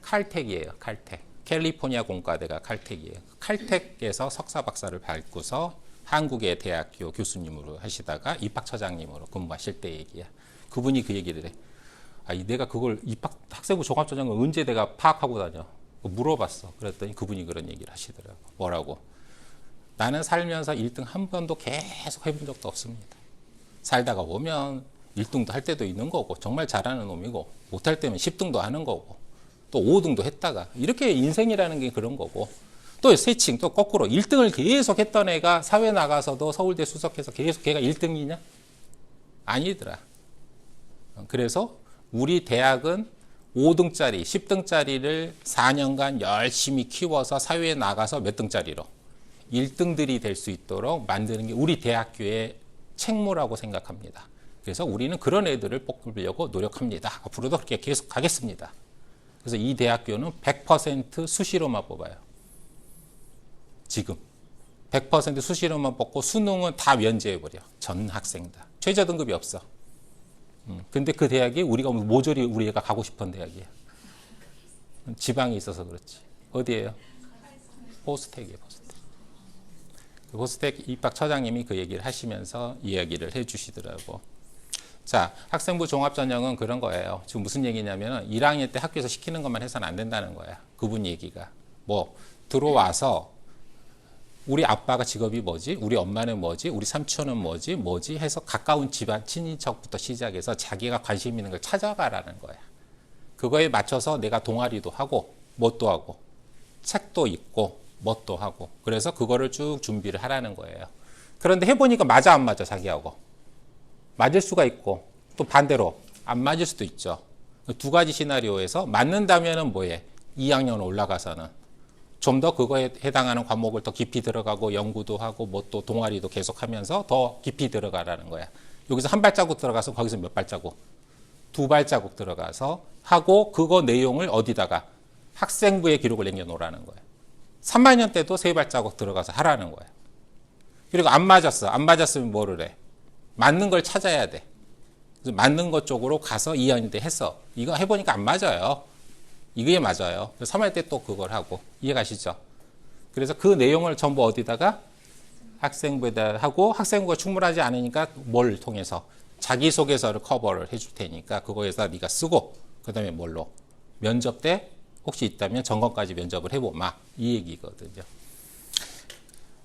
칼텍이에요. 칼텍. 캘리포니아 공과대가 칼텍이에요. 칼텍에서 석사, 박사를 밟고서 한국의 대학교 교수님으로 하시다가 입학처장님으로 근무하실 때 얘기야. 그분이 그 얘기를 해. 내가 그걸 학생부 종합전형을 언제 내가 파악하고 다녀? 물어봤어. 그랬더니 그분이 그런 얘기를 하시더라고. 뭐라고? 나는 살면서 1등 한 번도 계속 해본 적도 없습니다. 살다가 보면 1등도 할 때도 있는 거고 정말 잘하는 놈이고 못할 때면 10등도 하는 거고 또 5등도 했다가 이렇게 인생이라는 게 그런 거고 또 세칭 또 거꾸로 1등을 계속 했던 애가 사회 나가서도 서울대 수석해서 계속 걔가 1등이냐? 아니더라. 그래서 우리 대학은 5등짜리, 10등짜리를 4년간 열심히 키워서 사회에 나가서 몇 등짜리로 1등들이 될 수 있도록 만드는 게 우리 대학교의 책무라고 생각합니다. 그래서 우리는 그런 애들을 뽑으려고 노력합니다. 앞으로도 그렇게 계속 가겠습니다. 그래서 이 대학교는 100% 수시로만 뽑아요. 지금 100% 수시로만 뽑고 수능은 다 면제해버려. 전 학생 다. 최저 등급이 없어. 근데 그 대학이 우리가 모조리 우리 애가 가고 싶은 대학이야. 지방에 있어서 그렇지. 어디예요? 포스텍이에요. 포스텍 입학 처장님이 그 얘기를 하시면서 이야기를 해주시더라고. 자, 학생부 종합전형은 그런 거예요. 지금 무슨 얘기냐면 1학년 때 학교에서 시키는 것만 해서는 안 된다는 거야. 그분 얘기가. 들어와서 우리 아빠가 직업이 뭐지? 우리 엄마는 뭐지? 우리 삼촌은 뭐지? 해서 가까운 집안 친인척부터 시작해서 자기가 관심 있는 걸 찾아가라는 거야. 그거에 맞춰서 내가 동아리도 하고 뭣도 하고 책도 읽고 뭣도 하고 그래서 그거를 쭉 준비를 하라는 거예요. 그런데 해보니까 맞아 안 맞아 자기하고. 맞을 수가 있고 또 반대로 안 맞을 수도 있죠. 두 가지 시나리오에서 맞는다면은 뭐해? 2학년 올라가서는 좀 더 그거에 해당하는 과목을 더 깊이 들어가고 연구도 하고 뭐 또 동아리도 계속하면서 더 깊이 들어가라는 거야. 여기서 한 발자국 들어가서 거기서 몇 발자국? 2발자국 들어가서 하고 그거 내용을 어디다가 학생부에 기록을 남겨놓으라는 거야. 3학년 때도 3발자국 들어가서 하라는 거야. 그리고 안 맞았어. 안 맞았으면 뭐를 해? 맞는 걸 찾아야 돼. 그래서 맞는 것 쪽으로 가서 2학년 때 했어. 이거 해보니까 안 맞아요. 이게 맞아요. 3학년 때 또 그걸 하고. 이해가시죠? 그래서 그 내용을 전부 어디다가 학생부에다 하고 학생부가 충분하지 않으니까 뭘 통해서 자기소개서를 커버를 해줄 테니까 그거에서 네가 쓰고 그 다음에 뭘로 면접 때 혹시 있다면 점검까지 면접을 해보마. 이 얘기거든요.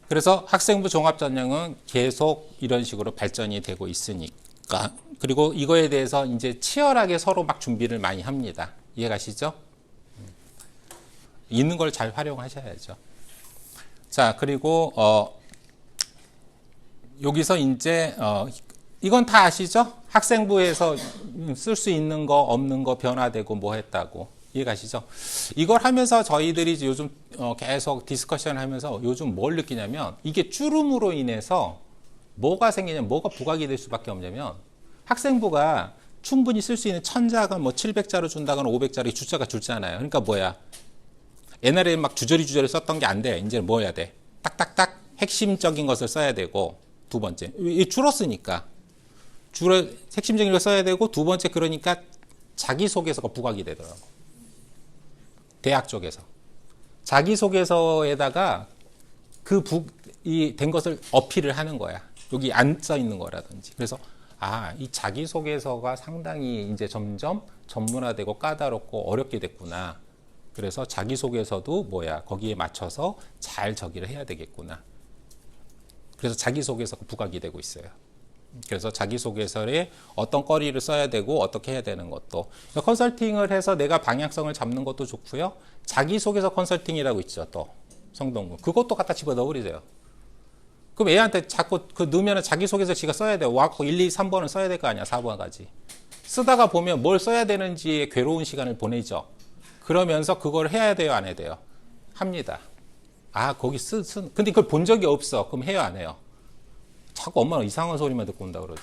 그래서 학생부 종합전형은 계속 이런 식으로 발전이 되고 있으니까 그리고 이거에 대해서 이제 치열하게 서로 막 준비를 많이 합니다. 이해가시죠? 있는 걸 잘 활용하셔야죠. 자, 그리고 여기서 이제 이건 다 아시죠? 학생부에서 쓸 수 있는 거 없는 거 변화되고 뭐 했다고. 이해가시죠? 이걸 하면서 저희들이 요즘 계속 디스커션을 하면서 요즘 뭘 느끼냐면 이게 주름으로 인해서 뭐가 생기냐면 뭐가 부각이 될 수밖에 없냐면 학생부가 충분히 쓸 수 있는 1000자가 뭐 700자로 준다거나 500자로 주자가 줄잖아요. 그러니까 뭐야? 옛날에 막 주저리 썼던 게 안 돼. 이제 뭐 해야 돼? 딱딱딱 핵심적인 것을 써야 되고 두 번째. 이 줄었으니까. 핵심적인 걸 써야 되고 두 번째 그러니까 자기소개서가 부각이 되더라고. 대학 쪽에서. 자기소개서에다가 이 된 것을 어필을 하는 거야. 여기 안 써 있는 거라든지. 그래서 이 자기소개서가 상당히 이제 점점 전문화되고 까다롭고 어렵게 됐구나. 그래서 자기소개서도 거기에 맞춰서 잘 저기를 해야 되겠구나. 그래서 자기소개서가 부각이 되고 있어요. 그래서 자기소개서에 어떤 거리를 써야 되고 어떻게 해야 되는 것도. 컨설팅을 해서 내가 방향성을 잡는 것도 좋고요. 자기소개서 컨설팅이라고 있죠. 또 성동구. 그것도 갖다 집어넣으세요. 그럼 애한테 자꾸 넣으면 자기소개서 지가 써야 돼요. 와갖고 1, 2, 3번은 써야 될 거 아니야. 4번까지. 쓰다가 보면 뭘 써야 되는지에 괴로운 시간을 보내죠. 그러면서 그걸 해야 돼요, 안 해야 돼요? 합니다. 거기 근데 그걸 본 적이 없어. 그럼 해요, 안 해요? 자꾸 엄마는 이상한 소리만 듣고 온다 그러죠.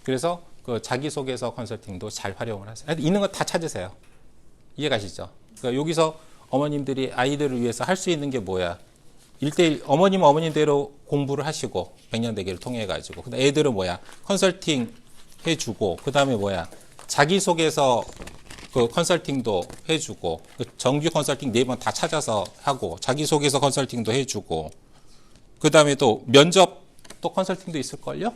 그래서 그 자기소개서 컨설팅도 잘 활용을 하세요. 있는 거 다 찾으세요. 이해가시죠? 그러니까 여기서 어머님들이 아이들을 위해서 할 수 있는 게 뭐야? 1대1 어머님은 어머님대로 공부를 하시고 백년대계를 통해 가지고 애들은 컨설팅 해주고 그 다음에 자기소개서 그 컨설팅도 해주고 정규 컨설팅 4번 다 찾아서 하고 자기소개서 컨설팅도 해주고 그 다음에 또 면접 또 컨설팅도 있을걸요?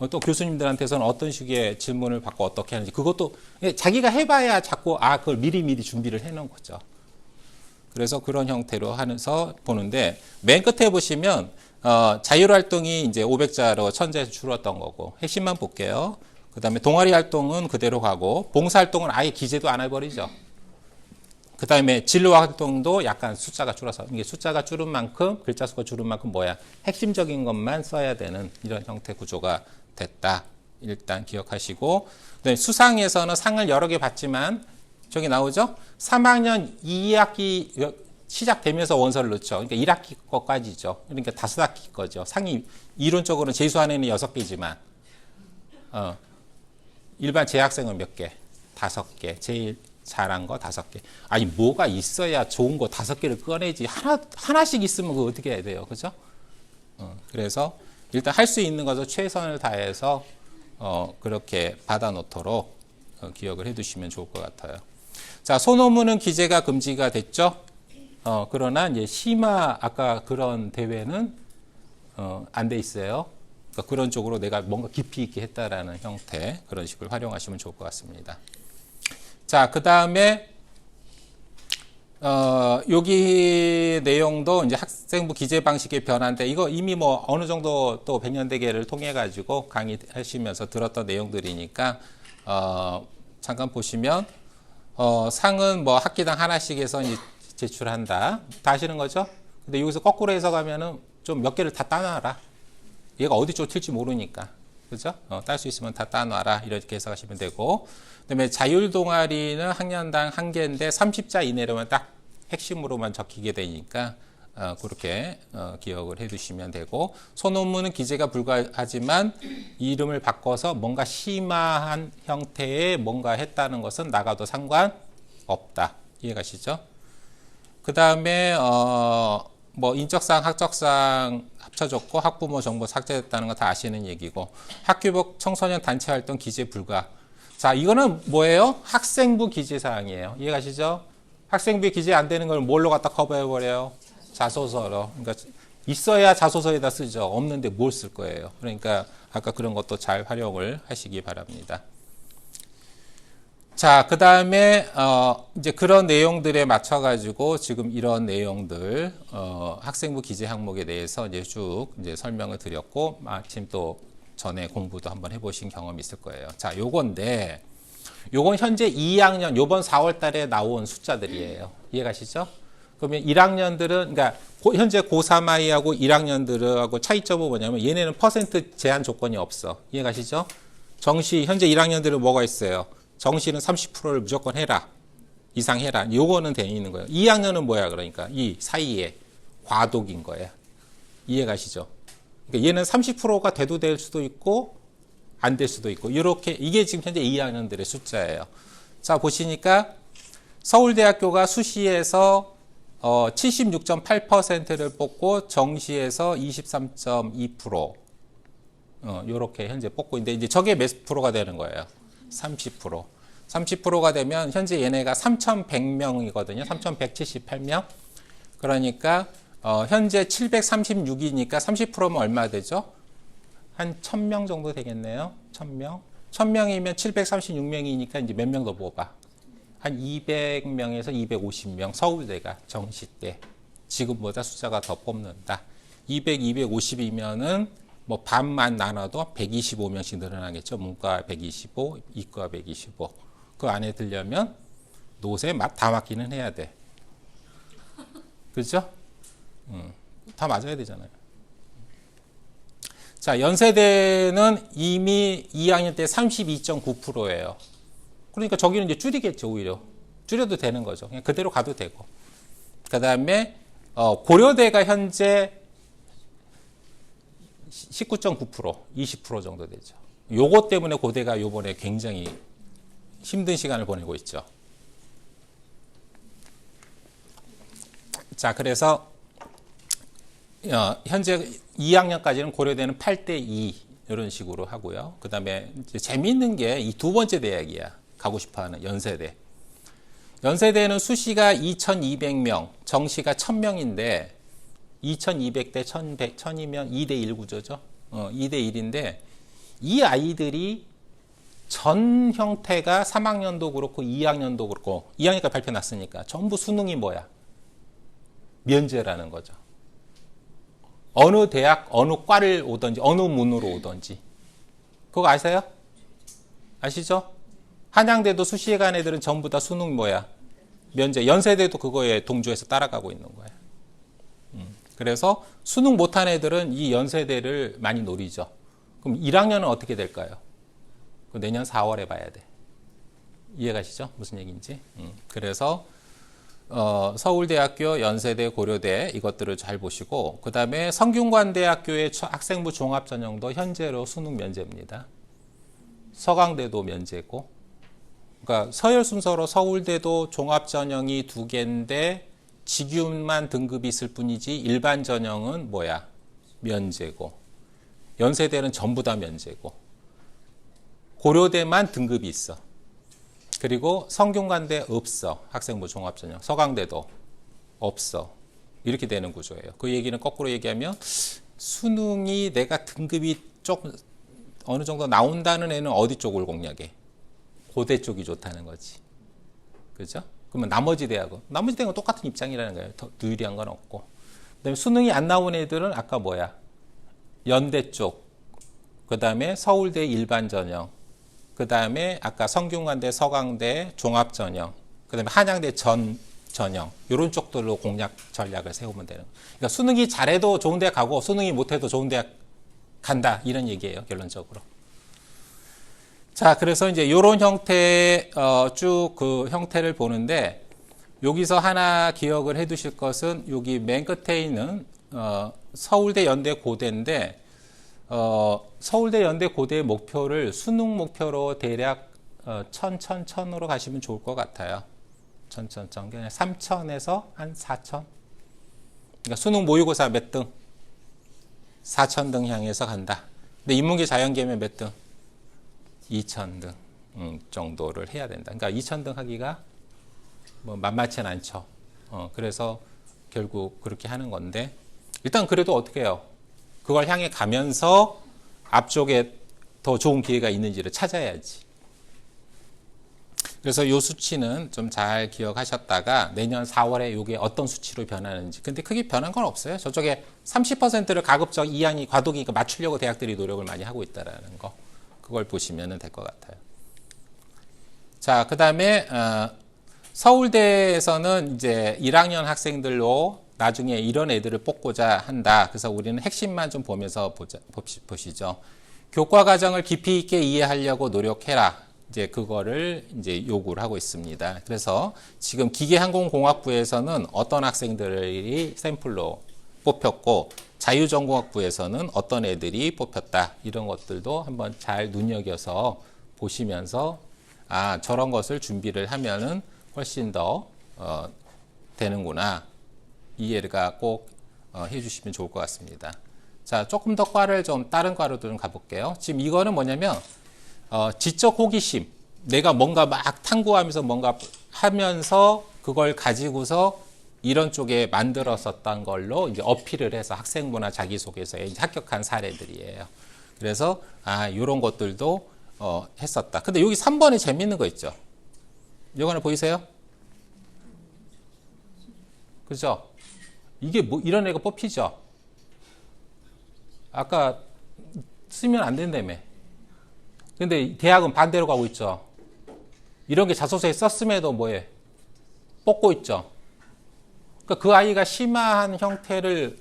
또 교수님들한테서는 어떤 식의 질문을 받고 어떻게 하는지 그것도 자기가 해봐야 자꾸 그걸 미리 준비를 해놓은 거죠. 그래서 그런 형태로 하면서 보는데 맨 끝에 보시면 자율활동이 이제 500자로 1000자에서 줄었던 거고 핵심만 볼게요. 그 다음에 동아리 활동은 그대로 가고 봉사활동은 아예 기재도 안 해버리죠. 그 다음에 진로 활동도 약간 숫자가 줄어서 이게 숫자가 줄은 만큼 글자 수가 줄은 만큼 핵심적인 것만 써야 되는 이런 형태 구조가 됐다. 일단 기억하시고 그다음에 수상에서는 상을 여러 개 받지만 저기 나오죠? 3학년 2학기 시작되면서 원서를 넣죠. 그러니까 1학기 거까지죠. 그러니까 5학기 거죠. 상이 이론적으로는 재수한 애는 6개지만 일반 재학생은 몇 개? 5개. 제일 잘한 거 5개. 아니 뭐가 있어야 좋은 거 5개를 꺼내지. 하나씩 있으면 그거 어떻게 해야 돼요? 그죠? 그래서 일단 할 수 있는 것을 최선을 다해서 그렇게 받아놓도록 기억을 해두시면 좋을 것 같아요. 자, 소논문은 기재가 금지가 됐죠. 그러나 이제 심화 아까 그런 대회는 안 돼 있어요. 그러니까 그런 쪽으로 내가 뭔가 깊이 있게 했다라는 형태 그런 식으로 활용하시면 좋을 것 같습니다. 자, 그 다음에 여기 내용도 이제 학생부 기재 방식의 변화인데 이거 이미 어느 정도 또 백년대계를 통해 가지고 강의하시면서 들었던 내용들이니까 잠깐 보시면 상은 학기당 하나씩 해서 이제 제출한다. 다 아시는 거죠? 근데 여기서 거꾸로 해석하면은 좀 몇 개를 다 따놔라. 얘가 어디 쪽 튈지 모르니까. 그죠? 딸 수 있으면 다 따놔라. 이렇게 해석하시면 되고. 그 다음에 자율동아리는 학년당 1개인데 30자 이내로만 딱 핵심으로만 적히게 되니까 그렇게 기억을 해 두시면 되고 소논문은 기재가 불가하지만 이름을 바꿔서 뭔가 심화한 형태의 뭔가 했다는 것은 나가도 상관없다. 이해가시죠? 그 다음에 인적사항, 학적사항 합쳐졌고 학부모 정보 삭제됐다는 거 다 아시는 얘기고 학교복 청소년 단체 활동 기재 불가. 자, 이거는 뭐예요? 학생부 기재사항이에요. 이해가시죠? 학생부에 기재 안 되는 걸 뭘로 갖다 커버해버려요? 자소서로. 그러니까 있어야 자소서에다 쓰죠. 없는데 뭘 쓸 거예요. 그러니까 아까 그런 것도 잘 활용을 하시기 바랍니다. 자, 그 다음에 이제 그런 내용들에 맞춰가지고 지금 이런 내용들 학생부 기재 항목에 대해서 이제 쭉 이제 설명을 드렸고 마침 또 전에 공부도 한번 해보신 경험이 있을 거예요. 자, 요건 현재 2학년 요번 4월 달에 나온 숫자들이에요. 이해가시죠? 그러면 1학년들은 그러니까 현재 고3 아이하고 1학년들하고 차이점은 뭐냐면 얘네는 퍼센트 제한 조건이 없어. 이해가시죠? 정시 현재 1학년들은 뭐가 있어요? 정시는 30%를 무조건 해라. 이상 해라. 요거는 돼 있는 거예요. 2학년은 뭐야? 그러니까 이 사이에 과독인 거예요. 이해가시죠? 그러니까 얘는 30%가 돼도 될 수도 있고 안 될 수도 있고 이렇게 이게 지금 현재 2학년들의 숫자예요. 자, 보시니까 서울대학교가 수시에서 76.8%를 뽑고 정시에서 23.2% 요렇게 현재 뽑고 있는데 이제 저게 몇 프로가 되는 거예요? 30%. 30%가 되면 현재 얘네가 3,100명이거든요. 3,178명. 그러니까 현재 736이니까 30%면 얼마 되죠? 한 1,000명 정도 되겠네요. 1,000명. 1,000명이면 736명이니까 이제 몇 명 더 뽑아? 한 200명에서 250명 서울대가 정시 때 지금보다 숫자가 더 뽑는다. 200, 250이면은 뭐 반만 나눠도 125명씩 늘어나겠죠. 문과 125, 이과 125. 그 안에 들려면 노세 다 맞기는 해야 돼. 그렇죠? 다 맞아야 되잖아요. 자, 연세대는 이미 2학년 때 32.9%예요. 그러니까 저기는 이제 줄이겠죠, 오히려. 줄여도 되는 거죠. 그냥 그대로 가도 되고. 그 다음에 고려대가 현재 19.9%, 20% 정도 되죠. 요거 때문에 고대가 요번에 굉장히 힘든 시간을 보내고 있죠. 자, 그래서 현재 2학년까지는 고려대는 8대2 이런 식으로 하고요. 그 다음에 재미있는 게 이 두 번째 대학이야. 가고 싶어하는 연세대. 연세대는 수시가 2,200명, 정시가 1,000명인데 2,200대 1,100, 1,000이면 2대1 구조죠. 2대1인데 이 아이들이 전 형태가 3학년도 그렇고 2학년도 그렇고 2학년까지 발표 났으니까 전부 수능이 뭐야? 면제라는 거죠. 어느 대학, 어느 과를 오든지 어느 문으로 오든지. 그거 아세요? 아시죠? 한양대도 수시에 간 애들은 전부 다 수능 뭐야? 면제. 연세대도 그거에 동조해서 따라가고 있는 거야. 그래서 수능 못한 애들은 이 연세대를 많이 노리죠. 그럼 1학년은 어떻게 될까요? 내년 4월에 봐야 돼. 이해가시죠? 무슨 얘기인지. 그래서 서울대학교, 연세대, 고려대 이것들을 잘 보시고 그 다음에 성균관대학교의 학생부 종합전형도 현재로 수능 면제입니다. 서강대도 면제고 그러니까 서열 순서로 서울대도 종합전형이 2개인데 직윤만 등급이 있을 뿐이지 일반 전형은 뭐야? 면제고 연세대는 전부 다 면제고 고려대만 등급이 있어. 그리고 성균관대 없어. 학생부 종합전형. 서강대도 없어. 이렇게 되는 구조예요. 그 얘기는 거꾸로 얘기하면 수능이 내가 등급이 조금 어느 정도 나온다는 애는 어디 쪽을 공략해? 고대 쪽이 좋다는 거지. 그죠? 그러면 나머지 대학은 똑같은 입장이라는 거예요. 더 유리한 건 없고. 그다음에 수능이 안 나온 애들은 아까 뭐야? 연대 쪽. 그다음에 서울대 일반 전형. 그다음에 아까 성균관대, 서강대 종합 전형. 그다음에 한양대 전형. 이런 쪽들로 공략 전략을 세우면 되는 거예요. 그러니까 수능이 잘해도 좋은 대학 가고 수능이 못해도 좋은 대학 간다. 이런 얘기예요. 결론적으로. 자, 그래서 이제 이런 형태, 쭉 그 형태를 보는데, 여기서 하나 기억을 해 두실 것은, 여기 맨 끝에 있는, 서울대, 연대, 고대인데, 서울대, 연대, 고대의 목표를 수능 목표로 대략, 1,000으로 가시면 좋을 것 같아요. 1,000. 그냥 3,000에서 한 4,000. 그러니까 수능 모의고사 몇 등? 4,000등 향해서 간다. 근데 인문계 자연계면 몇 등? 2,000등 정도를 해야 된다. 그러니까 2,000등 하기가 뭐 만만치 않죠. 그래서 결국 그렇게 하는 건데 일단 그래도 어떻게 해요? 그걸 향해 가면서 앞쪽에 더 좋은 기회가 있는지를 찾아야지. 그래서 이 수치는 좀 잘 기억하셨다가 내년 4월에 이게 어떤 수치로 변하는지. 근데 크게 변한 건 없어요. 저쪽에 30%를 가급적 2학년 과도기니까 맞추려고 대학들이 노력을 많이 하고 있다는 거. 그걸 보시면 될 것 같아요. 자, 그 다음에 서울대에서는 이제 1학년 학생들로 나중에 이런 애들을 뽑고자 한다. 그래서 우리는 핵심만 좀 보면서 보시죠. 교과 과정을 깊이 있게 이해하려고 노력해라. 이제 그거를 이제 요구를 하고 있습니다. 그래서 지금 기계항공공학부에서는 어떤 학생들이 샘플로 뽑혔고 자유전공학부에서는 어떤 애들이 뽑혔다. 이런 것들도 한번 잘 눈여겨서 보시면서 아, 저런 것을 준비를 하면은 훨씬 더 되는구나. 이해가 꼭 해주시면 좋을 것 같습니다. 자, 조금 더 과를 좀 다른 과로 좀 가볼게요. 지금 이거는 뭐냐면 지적 호기심. 내가 뭔가 막 탐구하면서 뭔가 하면서 그걸 가지고서 이런 쪽에 만들었었던 걸로 이제 어필을 해서 학생부나 자기소개서에 이제 합격한 사례들이에요. 그래서 이런 것들도 했었다. 근데 여기 3번에 재밌는 거 있죠. 이거 하나 보이세요? 그죠? 이게 뭐 이런 애가 뽑히죠. 아까 쓰면 안 된다며. 근데 대학은 반대로 가고 있죠. 이런 게 자소서에 썼음에도 뭐해? 뽑고 있죠. 그러니까 그 아이가 심한 형태를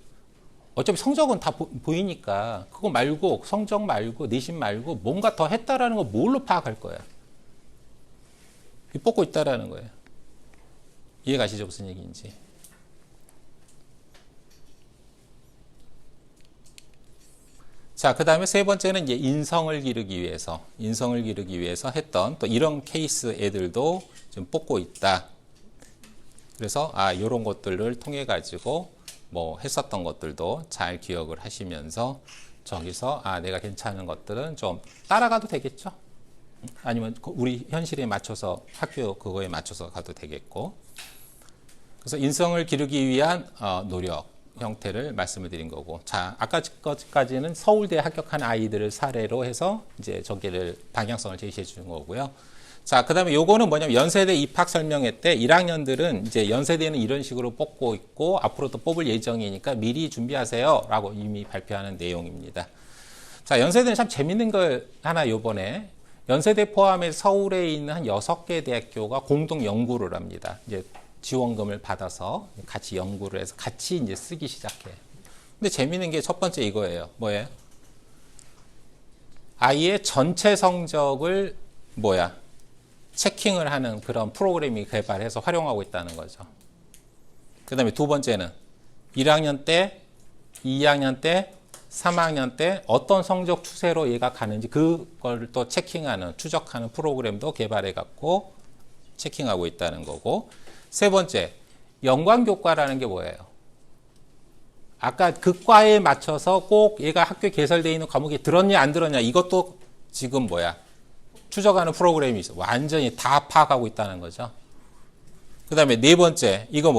어차피 성적은 다 보이니까 그거 말고 성적 말고 내신 말고 뭔가 더 했다라는 거 뭘로 파악할 거야? 뽑고 있다라는 거예요. 이해가시죠? 무슨 얘기인지. 자, 그 다음에 세 번째는 이제 인성을 기르기 위해서 했던 또 이런 케이스 애들도 좀 뽑고 있다. 그래서 이런 것들을 통해 가지고 뭐 했었던 것들도 잘 기억을 하시면서 저기서 내가 괜찮은 것들은 좀 따라가도 되겠죠. 아니면 우리 현실에 맞춰서 학교 그거에 맞춰서 가도 되겠고. 그래서 인성을 기르기 위한 노력 형태를 말씀을 드린 거고. 자, 아까까지는 서울대 합격한 아이들을 사례로 해서 이제 저기를 방향성을 제시해 주는 거고요. 자, 그 다음에 요거는 뭐냐면 연세대 입학 설명회 때 1학년들은 이제 연세대는 이런 식으로 뽑고 있고 앞으로도 뽑을 예정이니까 미리 준비하세요 라고 이미 발표하는 내용입니다. 자, 연세대는 참 재밌는 걸 하나 요번에 연세대 포함해 서울에 있는 한 6개 대학교가 공동 연구를 합니다. 이제 지원금을 받아서 같이 연구를 해서 같이 이제 쓰기 시작해요. 근데 재밌는 게 첫 번째 이거예요. 뭐예요? 아이의 전체 성적을 체킹을 하는 그런 프로그램이 개발해서 활용하고 있다는 거죠. 그 다음에 두 번째는 1학년 때, 2학년 때, 3학년 때 어떤 성적 추세로 얘가 가는지 그걸 또 체킹하는, 추적하는 프로그램도 개발해 갖고 체킹하고 있다는 거고. 세 번째, 연관교과라는 게 뭐예요? 아까 그 과에 맞춰서 꼭 얘가 학교에 개설되어 있는 과목이 들었냐 안 들었냐 이것도 지금 추적하는 프로그램이 있어. 완전히 다 파악하고 있다는 거죠. 그 다음에 네 번째, 이거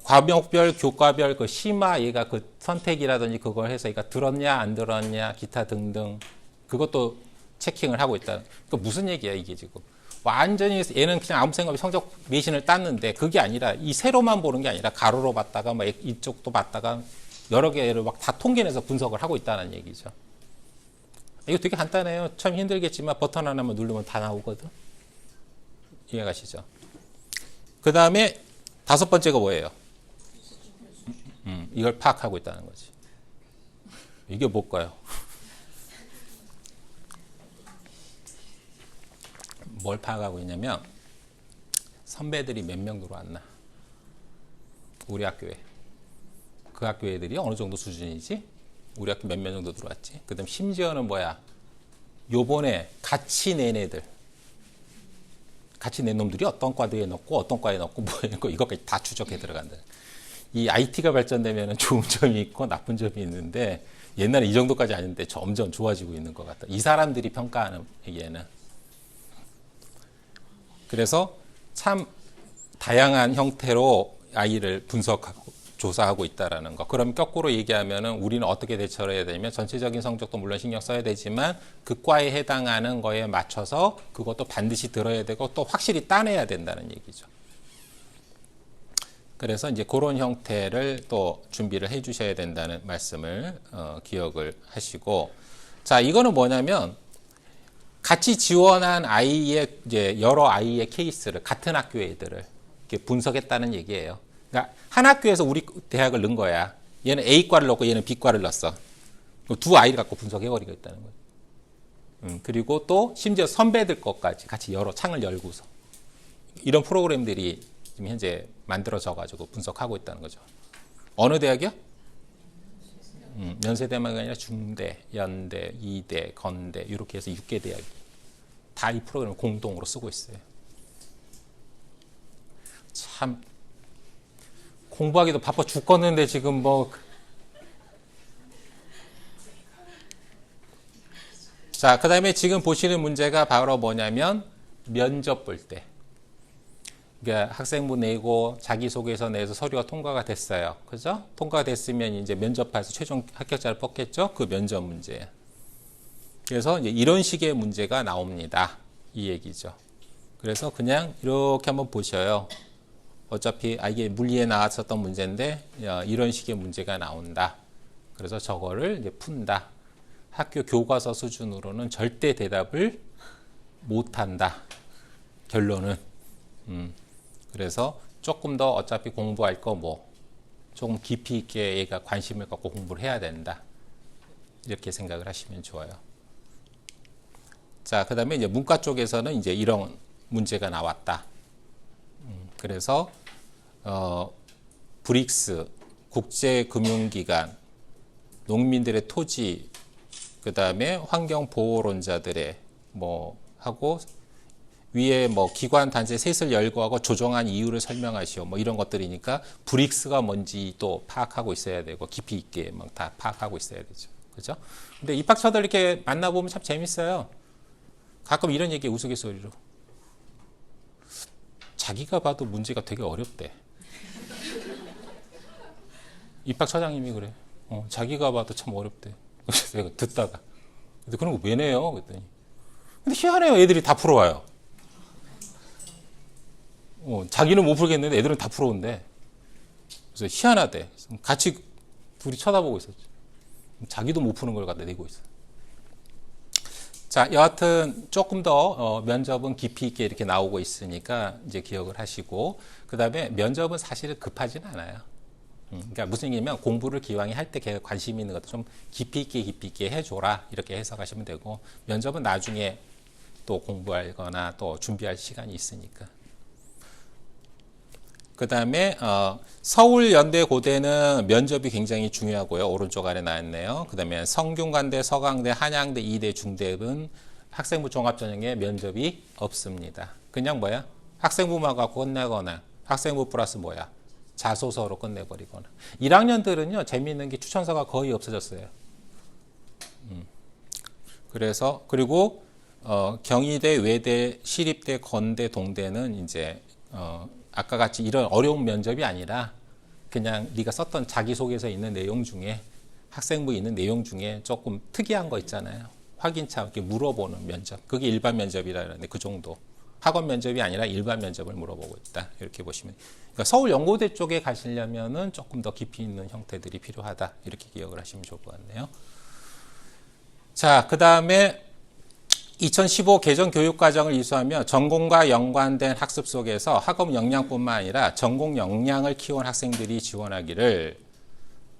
과목별, 교과별 그 심화 얘가 그 선택이라든지 그걸 해서 얘가 들었냐 안 들었냐 기타 등등 그것도 체킹을 하고 있다. 그 무슨 얘기야 이게 지금? 완전히 얘는 그냥 아무 생각 없이 성적 내신을 땄는데 그게 아니라 이 세로만 보는 게 아니라 가로로 봤다가 이쪽도 봤다가 여러 개를 막 다 통계내서 분석을 하고 있다는 얘기죠. 이거 되게 간단해요. 참 힘들겠지만 버튼 하나만 누르면 다 나오거든. 이해가시죠? 그 다음에 다섯 번째가 뭐예요? 이걸 파악하고 있다는 거지. 이게 뭘까요? 뭘 파악하고 있냐면 선배들이 몇 명 들어왔나? 우리 학교에. 그 학교 애들이 어느 정도 수준이지? 우리 학교 몇 명 정도 들어왔지? 그 다음 심지어는 요번에 같이 낸 애들. 같이 낸 놈들이 어떤 과대에 넣고 어떤 과에 넣고 이것까지 다 추적해 들어간다. 이 IT가 발전되면 좋은 점이 있고 나쁜 점이 있는데 옛날에 이 정도까지 아닌데 점점 좋아지고 있는 것 같다. 이 사람들이 평가하는 얘기에는. 그래서 참 다양한 형태로 아이를 분석하고 조사하고 있다라는 거. 그럼 거꾸로 얘기하면은 우리는 어떻게 대처를 해야 되냐면 전체적인 성적도 물론 신경 써야 되지만 그 과에 해당하는 거에 맞춰서 그것도 반드시 들어야 되고 또 확실히 따내야 된다는 얘기죠. 그래서 이제 그런 형태를 또 준비를 해 주셔야 된다는 말씀을 기억을 하시고, 자, 이거는 뭐냐면 같이 지원한 아이의 이제 여러 아이의 케이스를 같은 학교 애들을 이렇게 분석했다는 얘기예요. 그러니까 한 학교에서 우리 대학을 넣은 거야. 얘는 A과를 넣고 얘는 B과를 넣었어. 두 아이를 갖고 분석해버리고 있다는 거예요. 그리고 또 심지어 선배들 것까지 같이 여러 창을 열고서 이런 프로그램들이 지금 현재 만들어져 가지고 분석하고 있다는 거죠. 어느 대학이요? 연세대만 아니라 중대, 연대, 이대, 건대 이렇게 해서 6개 대학이 다 이 프로그램을 공동으로 쓰고 있어요. 참 공부하기도 바빠 죽겠는데 지금 자, 그 다음에 지금 보시는 문제가 바로 뭐냐면 면접 볼 때. 그러니까 학생부 내고 자기소개서 내서 서류가 통과가 됐어요. 그죠? 통과가 됐으면 이제 면접해서 최종 합격자를 뽑겠죠? 그 면접 문제예요. 그래서 이제 이런 식의 문제가 나옵니다. 이 얘기죠. 그래서 그냥 이렇게 한번 보셔요. 어차피 이게 물리에 나왔었던 문제인데 이런 식의 문제가 나온다. 그래서 저거를 이제 푼다. 학교 교과서 수준으로는 절대 대답을 못한다. 결론은. 그래서 조금 더 어차피 공부할 거 뭐 조금 깊이 있게 얘가 관심을 갖고 공부를 해야 된다. 이렇게 생각을 하시면 좋아요. 자, 그 다음에 이제 문과 쪽에서는 이제 이런 문제가 나왔다. 그래서 브릭스, 국제금융기관, 농민들의 토지, 그 다음에 환경보호론자들의 뭐 하고 위에 뭐 기관 단체 셋을 열거하고 조정한 이유를 설명하시오. 뭐 이런 것들이니까 브릭스가 뭔지 또 파악하고 있어야 되고 깊이 있게 막 다 파악하고 있어야 되죠. 그죠? 근데 입학처들 이렇게 만나보면 참 재밌어요. 가끔 이런 얘기 우스갯소리로. 자기가 봐도 문제가 되게 어렵대. 입학처장님이 그래. 자기가 봐도 참 어렵대. 그래서 내가 듣다가. 근데 그런 거 왜 내요? 그랬더니. 근데 희한해요. 애들이 다 풀어와요. 자기는 못 풀겠는데 애들은 다 풀어온대. 그래서 희한하대. 같이 둘이 쳐다보고 있었죠. 자기도 못 푸는 걸 갖다 내고 있어. 자, 여하튼 조금 더 면접은 깊이 있게 이렇게 나오고 있으니까 이제 기억을 하시고, 그 다음에 면접은 사실은 급하진 않아요. 그러니까 무슨 얘기냐면 공부를 기왕에 할 때 관심 있는 것도 좀 깊이 있게 해줘라 이렇게 해석하시면 되고, 면접은 나중에 또 공부하거나 또 준비할 시간이 있으니까. 그 다음에 서울연대고대는 면접이 굉장히 중요하고요. 오른쪽 아래 나왔네요. 그 다음에 성균관대, 서강대, 한양대, 이대, 중대는 학생부 종합전형에 면접이 없습니다. 그냥 뭐야? 학생부만 갖고 끝내거나 학생부 플러스 뭐야? 자소서로 끝내버리거나. 1학년들은요. 재미있는 게 추천서가 거의 없어졌어요. 그래서 그리고 경희대, 외대, 시립대, 건대, 동대는 이제 아까 같이 이런 어려운 면접이 아니라 그냥 네가 썼던 자기소개서에 있는 내용 중에 학생부에 있는 내용 중에 조금 특이한 거 있잖아요. 확인차 이렇게 물어보는 면접. 그게 일반 면접이라는데 그 정도. 학원 면접이 아니라 일반 면접을 물어보고 있다. 이렇게 보시면. 그러니까 서울연고대 쪽에 가시려면은 조금 더 깊이 있는 형태들이 필요하다. 이렇게 기억을 하시면 좋을 것 같네요. 자, 그 다음에 2015 개정 교육과정을 이수하며 전공과 연관된 학습 속에서 학업 역량뿐만 아니라 전공 역량을 키운 학생들이 지원하기를.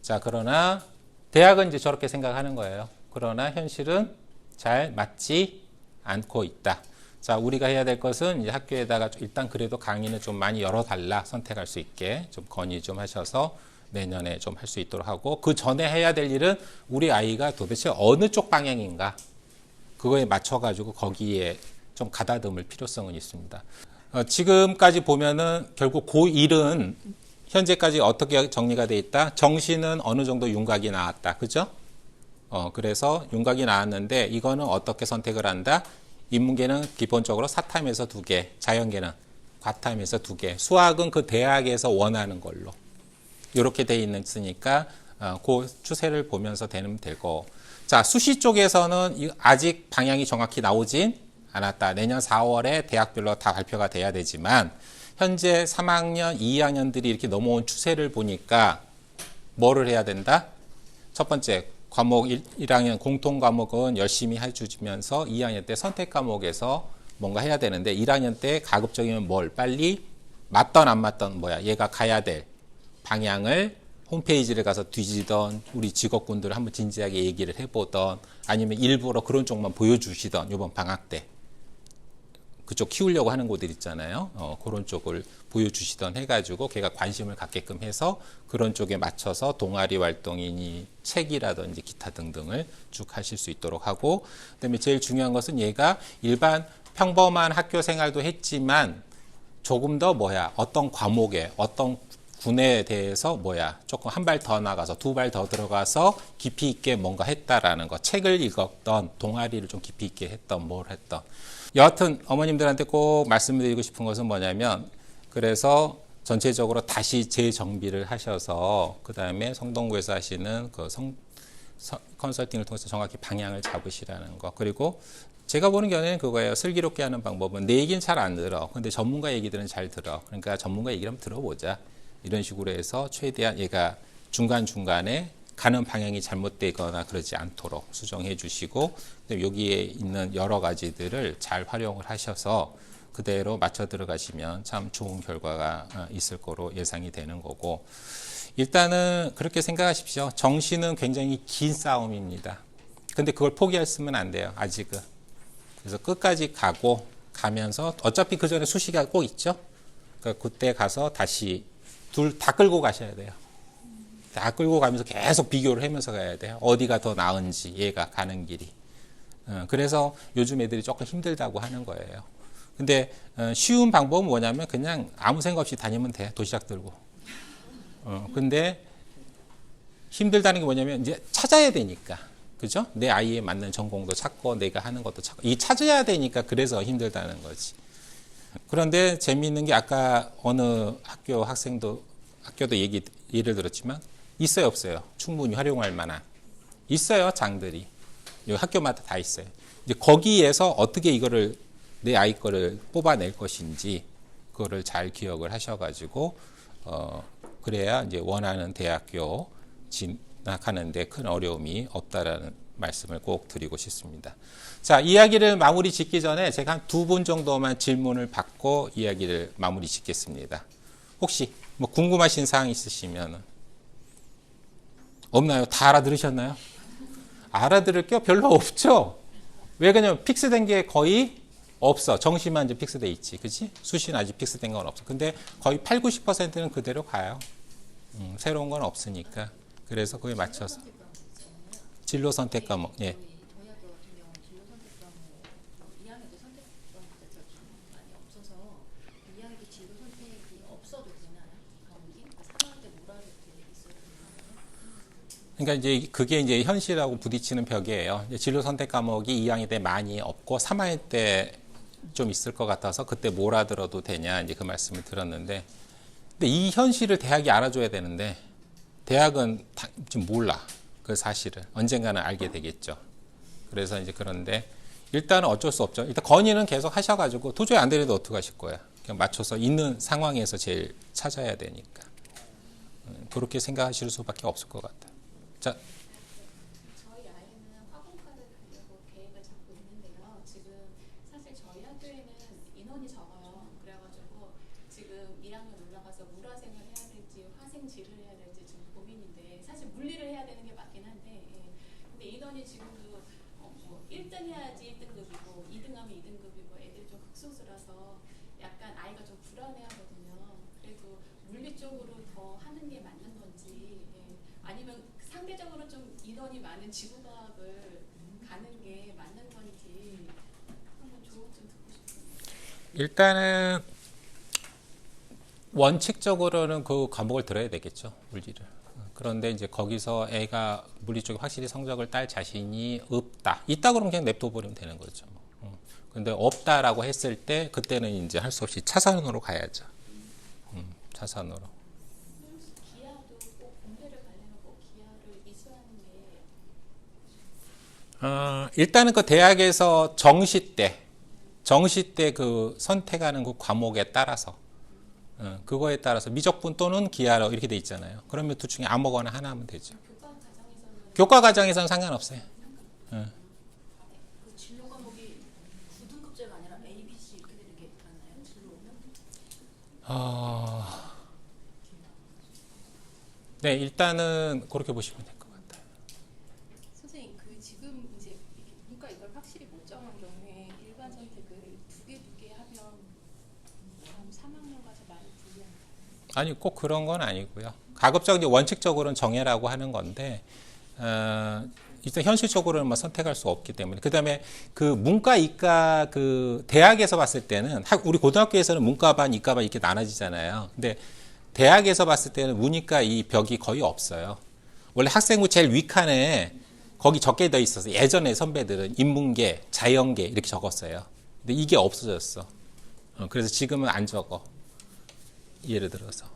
자, 그러나 대학은 이제 저렇게 생각하는 거예요. 그러나 현실은 잘 맞지 않고 있다. 자, 우리가 해야 될 것은 이제 학교에다가 일단 그래도 강의는 좀 많이 열어달라, 선택할 수 있게 좀 건의 좀 하셔서 내년에 좀 할 수 있도록 하고, 그 전에 해야 될 일은 우리 아이가 도대체 어느 쪽 방향인가, 그거에 맞춰가지고 거기에 좀 가다듬을 필요성은 있습니다. 지금까지 보면은 결국 고1은 현재까지 어떻게 정리가 돼 있다? 정시는 어느 정도 윤곽이 나왔다. 그죠? 그래서 윤곽이 나왔는데 이거는 어떻게 선택을 한다? 인문계는 기본적으로 사탐에서 2개, 자연계는 과탐에서 2개, 수학은 그 대학에서 원하는 걸로. 이렇게 돼 있으니까 그 추세를 보면서 되면 되고. 자, 수시 쪽에서는 아직 방향이 정확히 나오진 않았다. 내년 4월에 대학별로 다 발표가 돼야 되지만 현재 3학년, 2학년들이 이렇게 넘어온 추세를 보니까 뭐를 해야 된다? 첫 번째, 과목 1학년 공통 과목은 열심히 해주면서 2학년 때 선택 과목에서 뭔가 해야 되는데 1학년 때 가급적이면 뭘 빨리 맞던 안 맞던 뭐야 얘가 가야 될 방향을 홈페이지를 가서 뒤지던 우리 직업군들을 한번 진지하게 얘기를 해보던 아니면 일부러 그런 쪽만 보여주시던 이번 방학 때 그쪽 키우려고 하는 곳들 있잖아요. 그런 쪽을 보여주시던 해가지고 걔가 관심을 갖게끔 해서 그런 쪽에 맞춰서 동아리 활동이니 책이라든지 기타 등등을 쭉 하실 수 있도록 하고, 그다음에 제일 중요한 것은 얘가 일반 평범한 학교 생활도 했지만 조금 더 어떤 과목에 어떤 군에 대해서 조금 한 발 더 나가서 두 발 더 들어가서 깊이 있게 뭔가 했다라는 거. 책을 읽었던, 동아리를 좀 깊이 있게 했던, 뭘 했던. 여하튼 어머님들한테 꼭 말씀드리고 싶은 것은 뭐냐면, 그래서 전체적으로 다시 재정비를 하셔서 그 다음에 성동구에서 하시는 그 컨설팅을 통해서 정확히 방향을 잡으시라는 거. 그리고 제가 보는 견해는 그거예요. 슬기롭게 하는 방법은 내 얘기는 잘 안 들어. 근데 전문가 얘기들은 잘 들어. 그러니까 전문가 얘기를 한번 들어보자. 이런 식으로 해서 최대한 얘가 중간중간에 가는 방향이 잘못되거나 그러지 않도록 수정해 주시고, 여기에 있는 여러 가지들을 잘 활용을 하셔서 그대로 맞춰 들어가시면 참 좋은 결과가 있을 거로 예상이 되는 거고, 일단은 그렇게 생각하십시오. 정시는 굉장히 긴 싸움입니다. 근데 그걸 포기했으면 안 돼요. 아직은. 그래서 끝까지 가면서 어차피 그 전에 수시가 꼭 있죠. 그러니까 그때 가서 다시 둘 다 끌고 가셔야 돼요. 다 끌고 가면서 계속 비교를 하면서 가야 돼요. 어디가 더 나은지, 얘가 가는 길이. 그래서 요즘 애들이 조금 힘들다고 하는 거예요. 근데 쉬운 방법은 뭐냐면 그냥 아무 생각 없이 다니면 돼. 도시락 들고. 근데 힘들다는 게 뭐냐면 이제 찾아야 되니까. 그죠? 내 아이에 맞는 전공도 찾고 내가 하는 것도 찾고. 이 찾아야 되니까 그래서 힘들다는 거지. 그런데 재미있는 게 아까 어느 학교도 예를 들었지만 있어요, 없어요? 충분히 활용할 만한. 있어요, 장들이. 여기 학교마다 다 있어요. 이제 거기에서 어떻게 이거를 내 아이 거를 뽑아낼 것인지 그거를 잘 기억을 하셔가지고 그래야 이제 원하는 대학교 진학하는데 큰 어려움이 없다라는 말씀을 꼭 드리고 싶습니다. 자, 이야기를 마무리 짓기 전에 제가 한 2분 정도만 질문을 받고 이야기를 마무리 짓겠습니다. 혹시 뭐 궁금하신 사항 있으시면 없나요? 다 알아들으셨나요? 알아들을 게 별로 없죠? 왜 그러냐면 픽스된 게 거의 없어. 정시만 이제 픽스돼 있지. 그치? 수시는 아직 픽스된 건 없어. 근데 거의 80~90%는 그대로 가요. 새로운 건 없으니까. 그래서 그에 맞춰서. 진로 선택 과목. 예. 그러니까 이제 그게 이제 현실하고 부딪히는 벽이에요. 진로 선택 과목이 2학년 때 많이 없고 3학년 때 좀 있을 것 같아서 그때 몰아들어도 되냐 이제 그 말씀을 드렸는데, 근데 이 현실을 대학이 알아줘야 되는데 대학은 지금 몰라. 그 사실을 언젠가는 알게 되겠죠. 그래서 이제 그런데 일단은 어쩔 수 없죠. 일단 건의는 계속 하셔가지고 도저히 안 되는데 어떻게 하실 거야? 그냥 맞춰서 있는 상황에서 제일 찾아야 되니까 그렇게 생각하실 수밖에 없을 것 같아요. 자. 저희 아이는 화공과를 가려고 계획을 잡고 있는데요. 지금 사실 저희 학교에는 인원이 적어요. 그래가지고 지금 1학년 올라가서 물화생을 해야 될지 화생지를 해야 될지 지금 고민인데, 사실 물리를 해야 되는 게 맞긴 한데, 근데 인원이 지금도 뭐 1등 해야지 1등급이고 2등 하면 2등급이고 애들이 좀 극소수라서 약간 아이가 좀 불안해하거든요. 그래도 물리 쪽으로 더 하는 게 맞는 건지, 아니면 상대적으로 좀 인원이 많은 지구과학을 가는 게 맞는 건지 한번 조언 좀 듣고 싶습니다. 일단은 원칙적으로는 그 과목을 들어야 되겠죠, 물리를. 그런데 이제 거기서 애가 물리 쪽에 확실히 성적을 딸 자신이 없다. 있다 그러면 그냥 냅둬버리면 되는 거죠. 근데 없다라고 했을 때 그때는 이제 할 수 없이 차선으로 가야죠. 차선으로. 기아도 꼭 공대를 가려면 꼭 기아를 이수하는 게 일단은 그 대학에서 정시 때 그 선택하는 그 과목에 따라서 그거에 따라서 미적분 또는 기하로 이렇게 돼 있잖아요. 그러면 둘 중에 아무거나 하나 하면 되죠. 교과 과정에서는 상관없어요. 그 진로 과목이 9등급제가 아니라 A, B, C 이렇게 되는 게 맞나요? 진로는? 네, 일단은 그렇게 보시면 될 것 같아요. 선생님, 그 지금 이제 문과 이걸 확실히 못 정한 경우에 일반 선택을 두 개 하면 다음 3학년 가서 많이 불리한가요? 아니, 꼭 그런 건 아니고요. 가급적 이제 원칙적으로는 정해라고 하는 건데, 일단 현실적으로는 뭐 선택할 수 없기 때문에. 그 다음에 그 문과, 이과 그 대학에서 봤을 때는 우리 고등학교에서는 문과반, 이과반 이렇게 나눠지잖아요. 근데 대학에서 봤을 때는 문이과 이 벽이 거의 없어요. 원래 학생부 제일 윗칸에 거기 적게 돼 있어서 예전에 선배들은 인문계, 자연계 이렇게 적었어요. 근데 이게 없어졌어. 그래서 지금은 안 적어. 예를 들어서.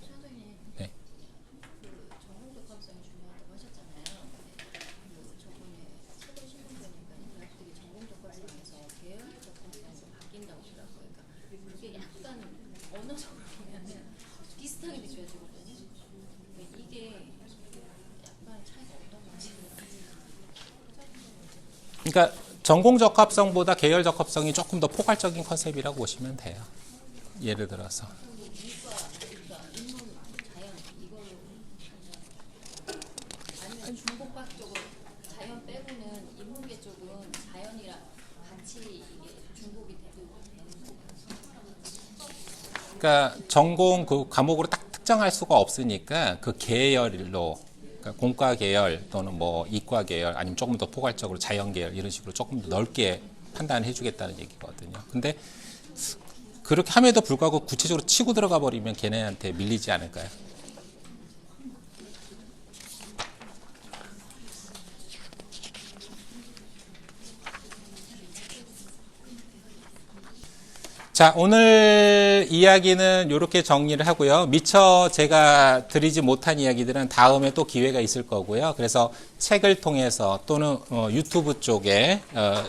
선생님, 네. 그 전공적합성이 중요하다고 하셨잖아요. 그 저번에 책을 신문보니까 대학들이 전공적합성에서 계열적합성으로 바뀐다고 하더라고요. 그러니까 그게 약간 언어적으로 보면은 비슷하게 느껴지거든요. 이게 약간 차이가 어떤 맛이에요? 그러니까 전공 적합성보다 계열 적합성이 조금 더 포괄적인 컨셉이라고 보시면 돼요. 예를 들어서. 그러니까 인문, 자연 이걸로 아니면 중복학 쪽으로 자연 빼고는 인문계 쪽은 자연이랑 같이 이게 중복이 되는 그러니까 전공 그 과목으로 딱 특정할 수가 없으니까 그 계열로 그러니까 공과 계열 또는 뭐 이과 계열 아니면 조금 더 포괄적으로 자연 계열 이런 식으로 조금 더 넓게 판단해 주겠다는 얘기거든요. 근데 그렇게 함에도 불구하고 구체적으로 치고 들어가 버리면 걔네한테 밀리지 않을까요? 자, 오늘 이야기는 이렇게 정리를 하고요. 미처 제가 드리지 못한 이야기들은 다음에 또 기회가 있을 거고요. 그래서 책을 통해서 또는 유튜브 쪽에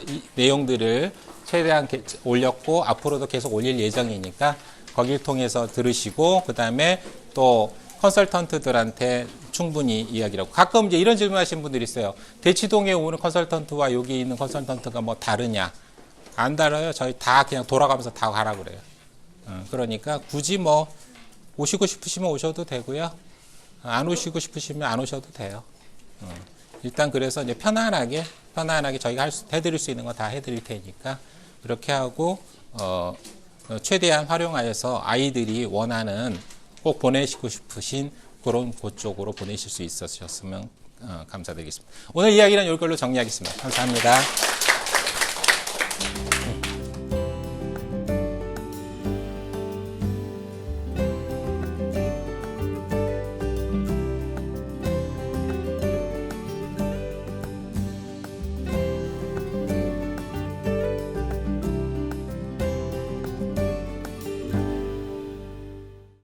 이 내용들을 최대한 올렸고 앞으로도 계속 올릴 예정이니까 거기를 통해서 들으시고 그 다음에 또 컨설턴트들한테 충분히 이야기를 하고 가끔 이제 이런 질문 하시는 분들이 있어요. 대치동에 오는 컨설턴트와 여기 있는 컨설턴트가 뭐 다르냐? 안 달아요. 저희 다 그냥 돌아가면서 다 가라 그래요. 그러니까 굳이 뭐 오시고 싶으시면 오셔도 되고요. 안 오시고 싶으시면 안 오셔도 돼요. 일단 그래서 이제 편안하게 저희가 해드릴 수 있는 거 다 해드릴 테니까 그렇게 하고 최대한 활용하여서 아이들이 원하는 꼭 보내시고 싶으신 그런 곳 쪽으로 보내실 수 있으셨으면 감사드리겠습니다. 오늘 이야기는 이걸로 정리하겠습니다. 감사합니다.